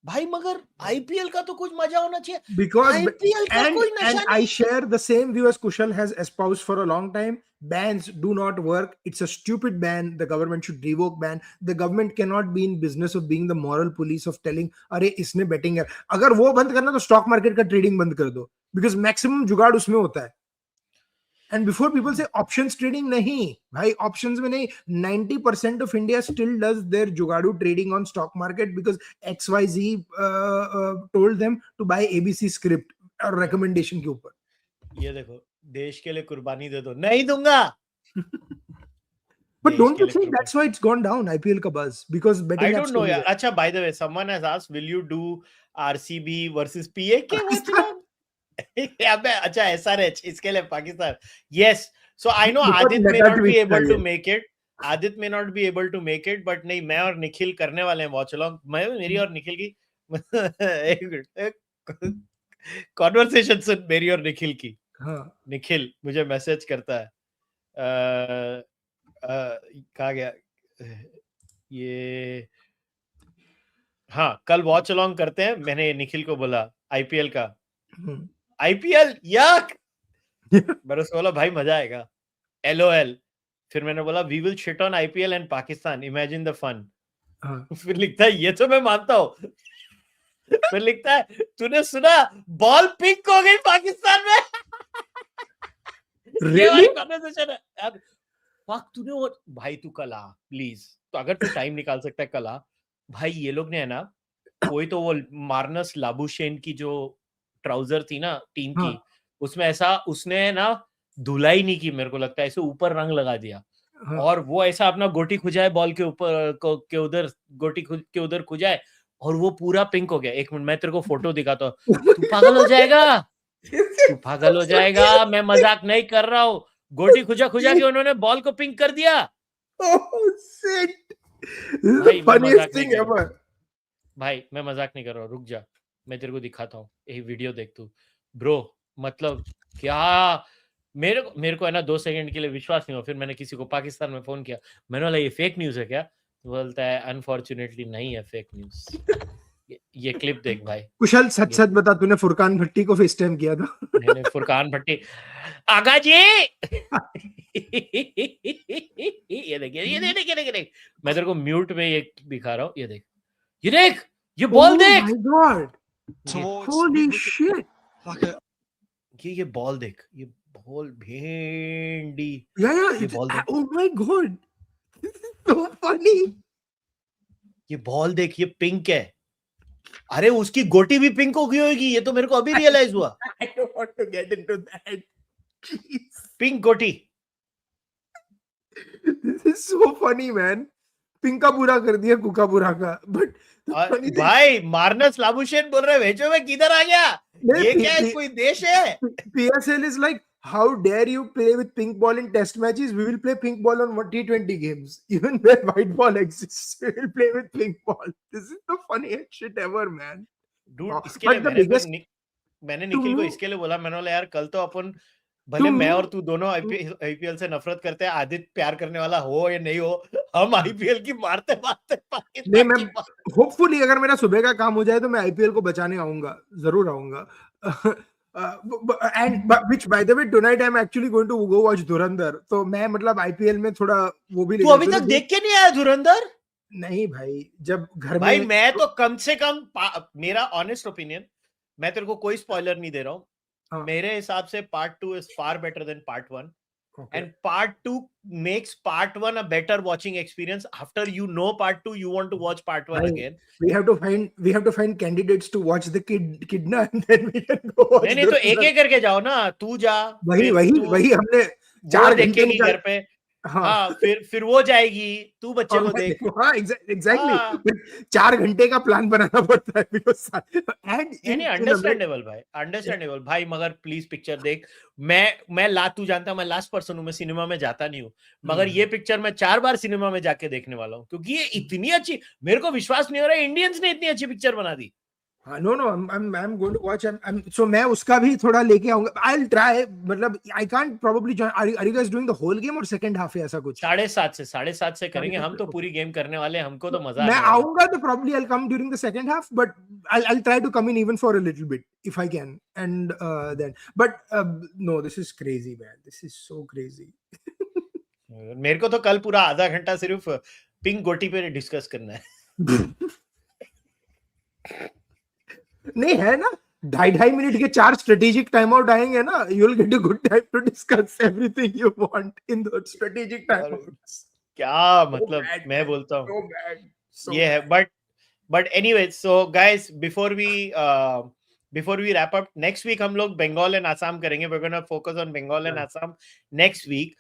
भाई मगर आईपीएल का तो कुछ मजा होना चाहिए, because आईपीएल का कोई and नशा I नहीं। share the same view as Kushal has espoused for a long time. Bans do not work. It's a stupid ban. The government should revoke ban. The government cannot be in business of being the moral police of telling अरे इसने betting है, अगर वो बंद करना तो stock market का trading बंद कर दो, because maximum जुगाड़ उसमें होता है. And before people say options trading, nahi bhai, options mein nahi, 90% of India still does their jugadu trading on stock market because XYZ told them to buy ABC script और recommendation के ऊपर. ये देखो, देश के लिए कुर्बानी दे दो, नहीं दूंगा। But देश don't के you लिए think कुर्बानी, that's why it's gone down IPL का buzz, because I betting don't apps know चली यार। गए. अच्छा, by the way, someone has asked, will you do RCB versus PAK watch along? अबे अच्छा, SRH इसके लिए Pakistan. Yes, so I know बहुत Adit may meta not be twist able था to ये. make it. Adit may not be able to make it, but नहीं, मैं और निखिल करने वाले हैं वॉच अलोंग। मैं, मेरी और निखिल की कॉन्वर्सेशन सुन, मेरी और निखिल की। हाँ. निखिल मुझे मैसेज करता है, कहा गया ये, हाँ कल वॉच अलोंग करते हैं। मैंने निखिल को बोला आईपीएल का, आईपीएल यक, मैंने उसको बोला भाई मजा आएगा, LOL। फिर मैंने बोला we will shit on IPL and Pakistan, imagine the fun. फिर लिखता है ये तो मैं मानता हूँ। फिर लिखता है तूने सुना बॉल पिंक हो गई पाकिस्तान में। ये वाली कन्वर्सेशन है यार। फक, तूने वो, भाई तू कल आ प्लीज, तो अगर तू टाइम निकाल सकता है कल आ भाई। ये लोग ने है ना, कोई तो वो मार्नस लाबुशेन की जो ट्राउजर थी ना टीम की, उसमें ऐसा उसने ना धुलाई नहीं की, मेरे को लगता है ऐसे ऊपर रंग लगा दिया, और वो ऐसा अपना गोटी खुजाए बॉल के ऊपर के उधर, गोटी के उधर खुजाए, और वो पूरा पिंक हो गया। एक मिनट मैं तेरे को फोटो दिखाता हूँ, तू पागल हो जाएगा, तू पागल हो जाएगा, मैं मजाक नहीं कर रहा हूँ। गोटी खुजा खुजा के उन्होंने बॉल को पिंक कर दिया। भाई मैं मजाक नहीं कर रहा हूँ, भाई मैं मजाक नहीं कर रहा हूँ, रुक जा, मैं तेरे को दिखाता हूँ, यही वीडियो देख तू ब्रो। मतलब क्या, मेरे को है ना 2 सेकंड के लिए विश्वास नहीं हुआ। फिर मैंने किसी को पाकिस्तान में फोन किया, मैंने बोला ये फेक न्यूज है क्या? बोलता है अनफॉर्चुनेटली नहीं है फेक न्यूज। ये क्लिप देख भाई। कुशल सच सच बता, तूने फुरकान भट्टी को फेस टाइम किया था? मैंने फुरकान भट्टी, आगा जी। ये देख, ये देख, ये देख, ये देख, मैं तेरे को म्यूट में ये दिखा रहा हूँ, ये देख, ये देख, ये बॉल देख। माय गॉड, होली शिट, ये बॉल देख, ये बॉल भेंडी, या ये बॉल देख, oh my God, so funny. ये बॉल देख, ये पिंक है। अरे उसकी गोटी भी पिंक हो गई होगी, ये तो मेरे को अभी रियलाइज हुआ। I don't want to get into that. Pink गोटी। This is so funny, man. Pink का बुरा कर दिया कुका बुरा का, बट भाई मार्नस लाबुशेन बोल रहे भेजो, मैं किधर आ गया? ये क्या है, कोई देश है? PSL is like, how dare you play with pink ball in test matches? We will play pink ball on T20 games. Even where white ball exists, we will play with pink ball. This is the funniest shit ever, man. Dude, इसके लिए मैंने निखिल को इसके लिए बोला, मैंने बोला यार कल तो अपन भले मैं और तू दोनों आईपीएल से नफरत करते हैं, आदित्य प्यार करने वाला हो या नहीं हो, हम आईपीएल की मारते नहीं, मैं होपफुली अगर मेरा सुबह का काम हो जाए तो मैं आईपीएल को बचाने आऊंगा, जरूर आऊंगा। and which by the way tonight I'm actually going to go watch धुरंधर, तो मैं मतलब आईपीएल में थोड़ा वो भी। तू अभी तक देख के नहीं आया धुरंधर? नहीं भाई, जब घर भाई में मैं तो कम से कम, मेरा ऑनेस्ट ओपिनियन, मैं तेरे को कोई स्पॉइलर नहीं दे रहा हूँ, मेरे हिसाब से part 2 is far better than part 1. And part 2 makes part 1 a better watching experience. After you know part 2, you want to watch part 1 again. We have to find candidates to watch the kidna, and then we can go watch. नहीं तो एक करके जाओ ना, तू जा, वही हमने 4 घंटे घर पे। हाँ, फिर वो जाएगी, तू बच्चे को देख। हाँ, एग्जैक्टली 4 घंटे का प्लान बनाना पड़ता है। अंडरस्टैंडेबल भाई, अंडरस्टैंडेबल भाई, मगर प्लीज पिक्चर देख। तू जानता, मैं लास्ट पर्सन हूँ, मैं सिनेमा में जाता नहीं हूँ, मगर ये पिक्चर मैं 4 बार सिनेमा में जाके देखने वाला हूँ, क्योंकि ये इतनी अच्छी, मेरे को विश्वास नहीं हो रहा है इंडियंस ने इतनी अच्छी पिक्चर बना दी। No, no, I'm going to watch. So मैं उसका भी थोड़ा लेके आऊंगा. I'll try. मतलब I can't probably join. Are you guys doing the whole game or second half या ऐसा कुछ? 7:30 से करेंगे. हम तो पूरी गेम करने वाले. हमको तो मजा मैं आने वाला. आऊंगा तो probably I'll come during the second half, but I'll try to come in even for a little bit if I can. And then, but no, this is crazy, man. This is so crazy. मेरे को तो कल पूरा आधा घंटा सिर्फ pink गोटी पे डिस्कस करना है. नहीं है ना, 2.5 मिनट के 4 स्ट्रेटेजिक टाइम आउट आएंगे ना, you will get a good time to discuss everything you want in those strategic time outs. क्या मतलब मैं बोलता हूँ ये है. but anyway, so guys, before we wrap up, next week हम लोग Bengal and Assam करेंगे. We're gonna focus on Bengal and Assam next week.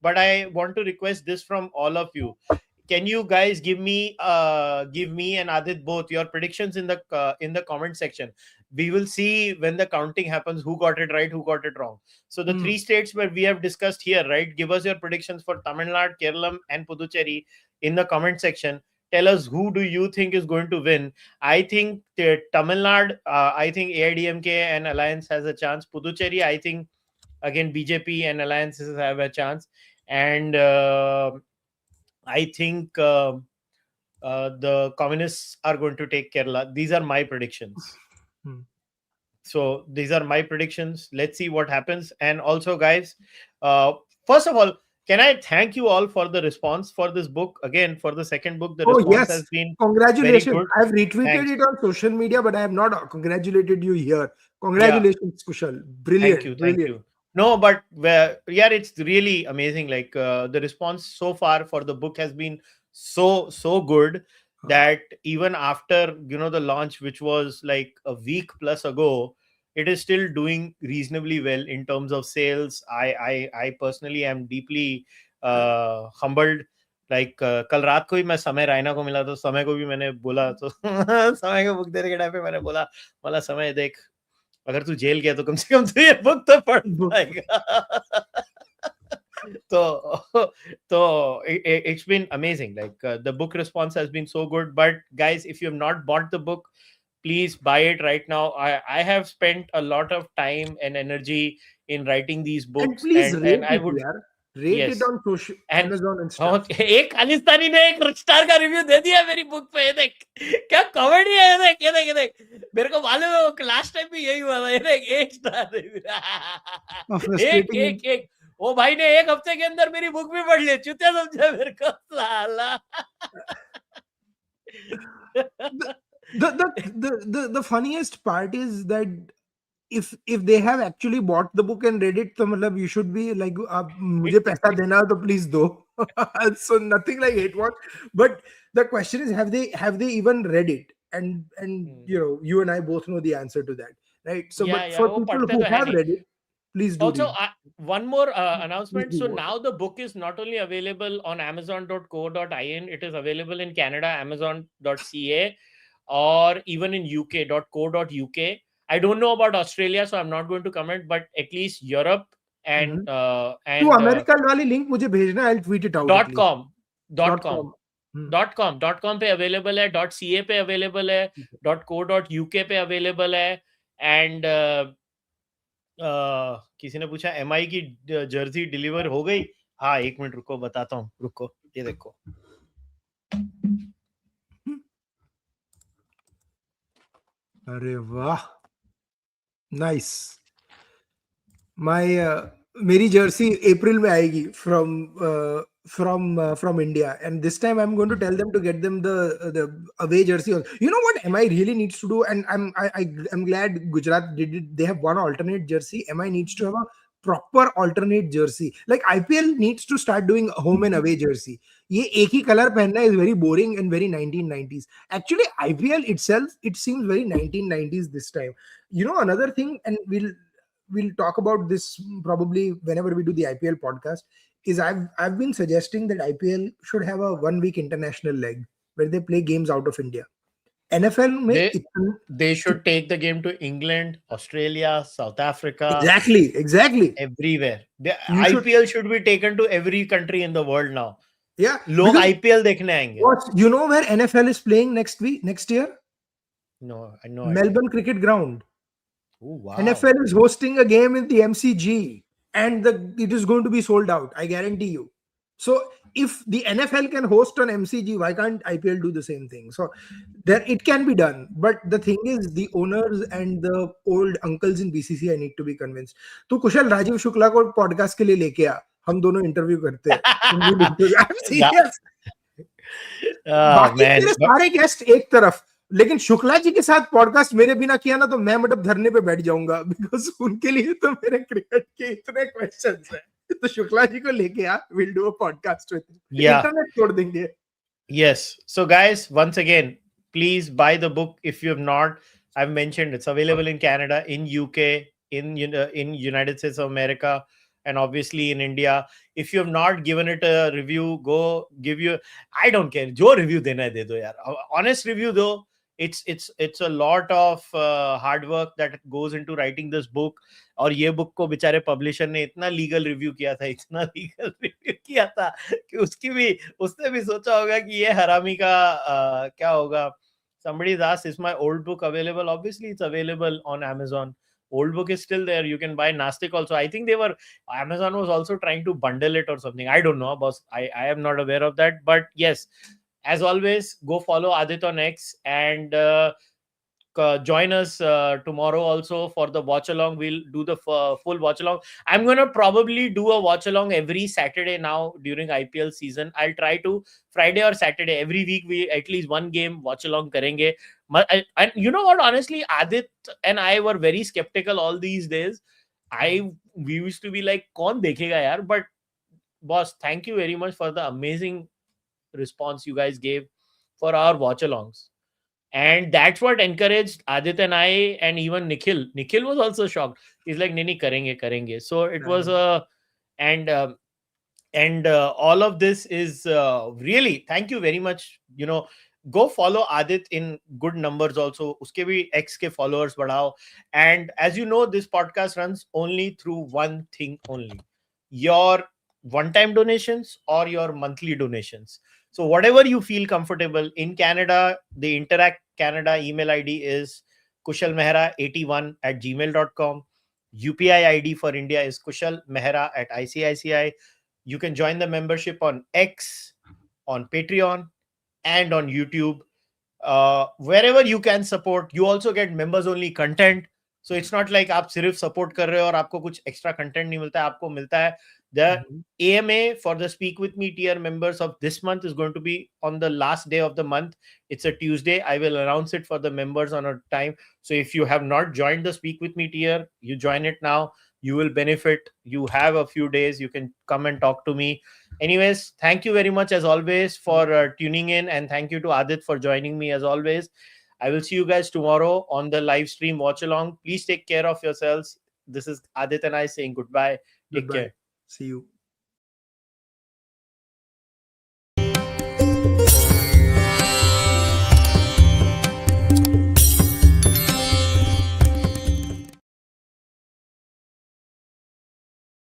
But I want to request this from all of you. Can you guys give me and Adit both your predictions in the comment section? We will see when the counting happens who got it right, who got it wrong. So the 3 states where we have discussed here, right? Give us your predictions for Tamil Nadu, Keralam, and Puducherry in the comment section. Tell us who do you think is going to win. I think Tamil Nadu, I think AIDMK and Alliance has a chance. Puducherry, I think again BJP and alliances have a chance. And I think the communists are going to take Kerala. These are my predictions. So these are my predictions. Let's see what happens. And also, guys, first of all, can I thank you all for the response for this book? Again, for the second book, the response has been congratulations. very good. I've retweeted it on social media, but I have not congratulated you here. Congratulations, Kushal. Brilliant. Thank you. No, but yeah, it's really amazing. Like the response so far for the book has been so good that even after the launch, which was like a week plus ago, it is still doing reasonably well in terms of sales. I personally am deeply humbled. Like कल रात को ही मैं समय रायना को मिला, तो समय को भी मैंने बोला, तो समय को बुक देने के टाइम पे मैंने बोला समय देख, अगर तू जेल गया तो कम से कम तू ये बुक तो पढ़ पाएगा. So it's been amazing. Like the book response has been so good. But guys, if you have not bought the book, please buy it right now. I have spent a lot of time and energy in writing these books. And please and I would rate it on social Amazon and stuff. एक खालिस्तानी ने 1 star का review दे दिया मेरी book पे. ये देख क्या comedy है. ये देख मेरे को मालूम है लास्ट टाइम भी यही हुआ था. ये देख 1 स्टार रिव्यू. एक वो भाई ने 1 हफ्ते के अंदर मेरी बुक भी पढ़ ली. चुतिया समझा मेरे को साला. The funniest part is that if they have actually bought the book and read it, तो मतलब you should be like मुझे पैसा देना तो please दो. So nothing like hate watch. But the question is, have they even read it? And you and I both know the answer to that, right? So but for people who have read it, please do. Also, one more announcement. So now the book is not only available on amazon.co.in, it is available in Canada, amazon.ca, or even in uk.co.uk. I don't know about Australia, so I'm not going to comment, but at least Europe and to America वाली link मुझे भेजना, I'll tweet it out. .com पे available है, .ca पे available है, .co.uk पे available है. And किसी ने पूछा MI की जर्सी डिलीवर हो गई. हाँ, 1 मिनट रुको, बताता हूँ. रुको, ये देखो. अरे वाह, नाइस. मेरी जर्सी अप्रैल में आएगी from India, and this time I'm going to tell them to get them the away jersey. You know what MI really needs to do, and I'm glad Gujarat did it. They have one alternate jersey. MI needs to have a proper alternate jersey. Like IPL needs to start doing home and away jersey. ये एक ही colour पहनना is very boring and very 1990s. Actually, IPL itself, it seems very 1990s this time. You know, another thing, and we'll talk about this probably whenever we do the IPL podcast, is I've been suggesting that IPL should have a 1-week international leg where they play games out of India. NFL they should take the game to England, Australia, South Africa. Exactly. Everywhere. IPL should be taken to every country in the world now. Yeah, लोग because IPL देखने आएंगे. you know where NFL is playing next year? No idea. Melbourne Cricket Ground. Oh wow. NFL is hosting a game in the MCG, and it is going to be sold out. I guarantee you. So if the NFL can host on MCG, why can't IPL do the same thing? So there it can be done, but the thing is, the owners and the old uncles in BCCI need to be convinced. तो कुशल राजीव शुक्ला को podcast के लिए लेके आ, हम दोनों interview करते हैं. I'm That, serious. बाकी man. तेरे सारे गेस्ट एक तरफ, लेकिन शुक्ला जी के साथ पॉडकास्ट मेरे बिना किया ना तो मैं मतलब धरने पे बैठ जाऊंगा, बिकॉज उनके लिए तो मेरे क्रिकेट के इतने क्वेश्चंस हैं. तो शुक्ला जी को लेके आ, will do a podcast with, internet तोड़ देंगे. Yes. So guys, once again, please buy the book if you have not. I've mentioned it's available in Canada, in UK, in United States of America, and obviously in India. If you have not given it a review, go give you. I don't care. जो review देना है दे दो यार. Honest review though. It's a lot of hard work that goes into writing this book. और ये book को बेचारे publisher ने इतना लीगल रिव्यू किया था, इतना लीगल रिव्यू किया था कि उसने भी सोचा होगा कि ये हरामी का क्या होगा. Somebody's asked, is my old book available? Obviously it's available on Amazon. Old book is still there. You can buy Nastic also. I think Amazon was also trying to bundle it or something. I don't know, boss. I am not aware of that. But yes, as always, go follow Adit on X and join us tomorrow also for the watch along. We'll do the full watch along. I'm going to probably do a watch along every Saturday now during IPL season. I'll try to Friday or Saturday every week. We at least one game watch along karenge. And you know what, honestly, Adit and I were very skeptical all these days. We used to be like, kaun dekhega yaar? But boss, thank you very much for the amazing response you guys gave for our watch alongs. And that's what encouraged Adit and I, and even Nikhil. Nikhil was also shocked. He's like, Nini, karenge. So it was and all of this is really, thank you very much. Go follow Adit in good numbers also. Uske bhi X ke followers badhao. And as you know, this podcast runs only through one thing only: your one-time donations or your monthly donations. So whatever you feel comfortable. In Canada, the Interac Canada email ID is kushalmehra81@gmail.com. UPI ID for India is kushalmehra@ICICI. You can join the membership on X, on Patreon, and on YouTube. Wherever you can support, you also get members only content. So it's not like आप सिर्फ support कर रहे हो और आपको कुछ extra content नहीं मिलता है. आपको मिलता है the AMA for the Speak With Me tier members of this month is going to be on the last day of the month. It's a Tuesday. I will announce it for the members on a time. So if you have not joined the Speak With Me tier, you join it now. You will benefit. You have a few days. You can come and talk to me. Anyways, thank you very much as always for tuning in, and thank you to Adit for joining me as always. I will see you guys tomorrow on the live stream watch along. Please take care of yourselves. This is Adit and I saying goodbye. Take care. See you.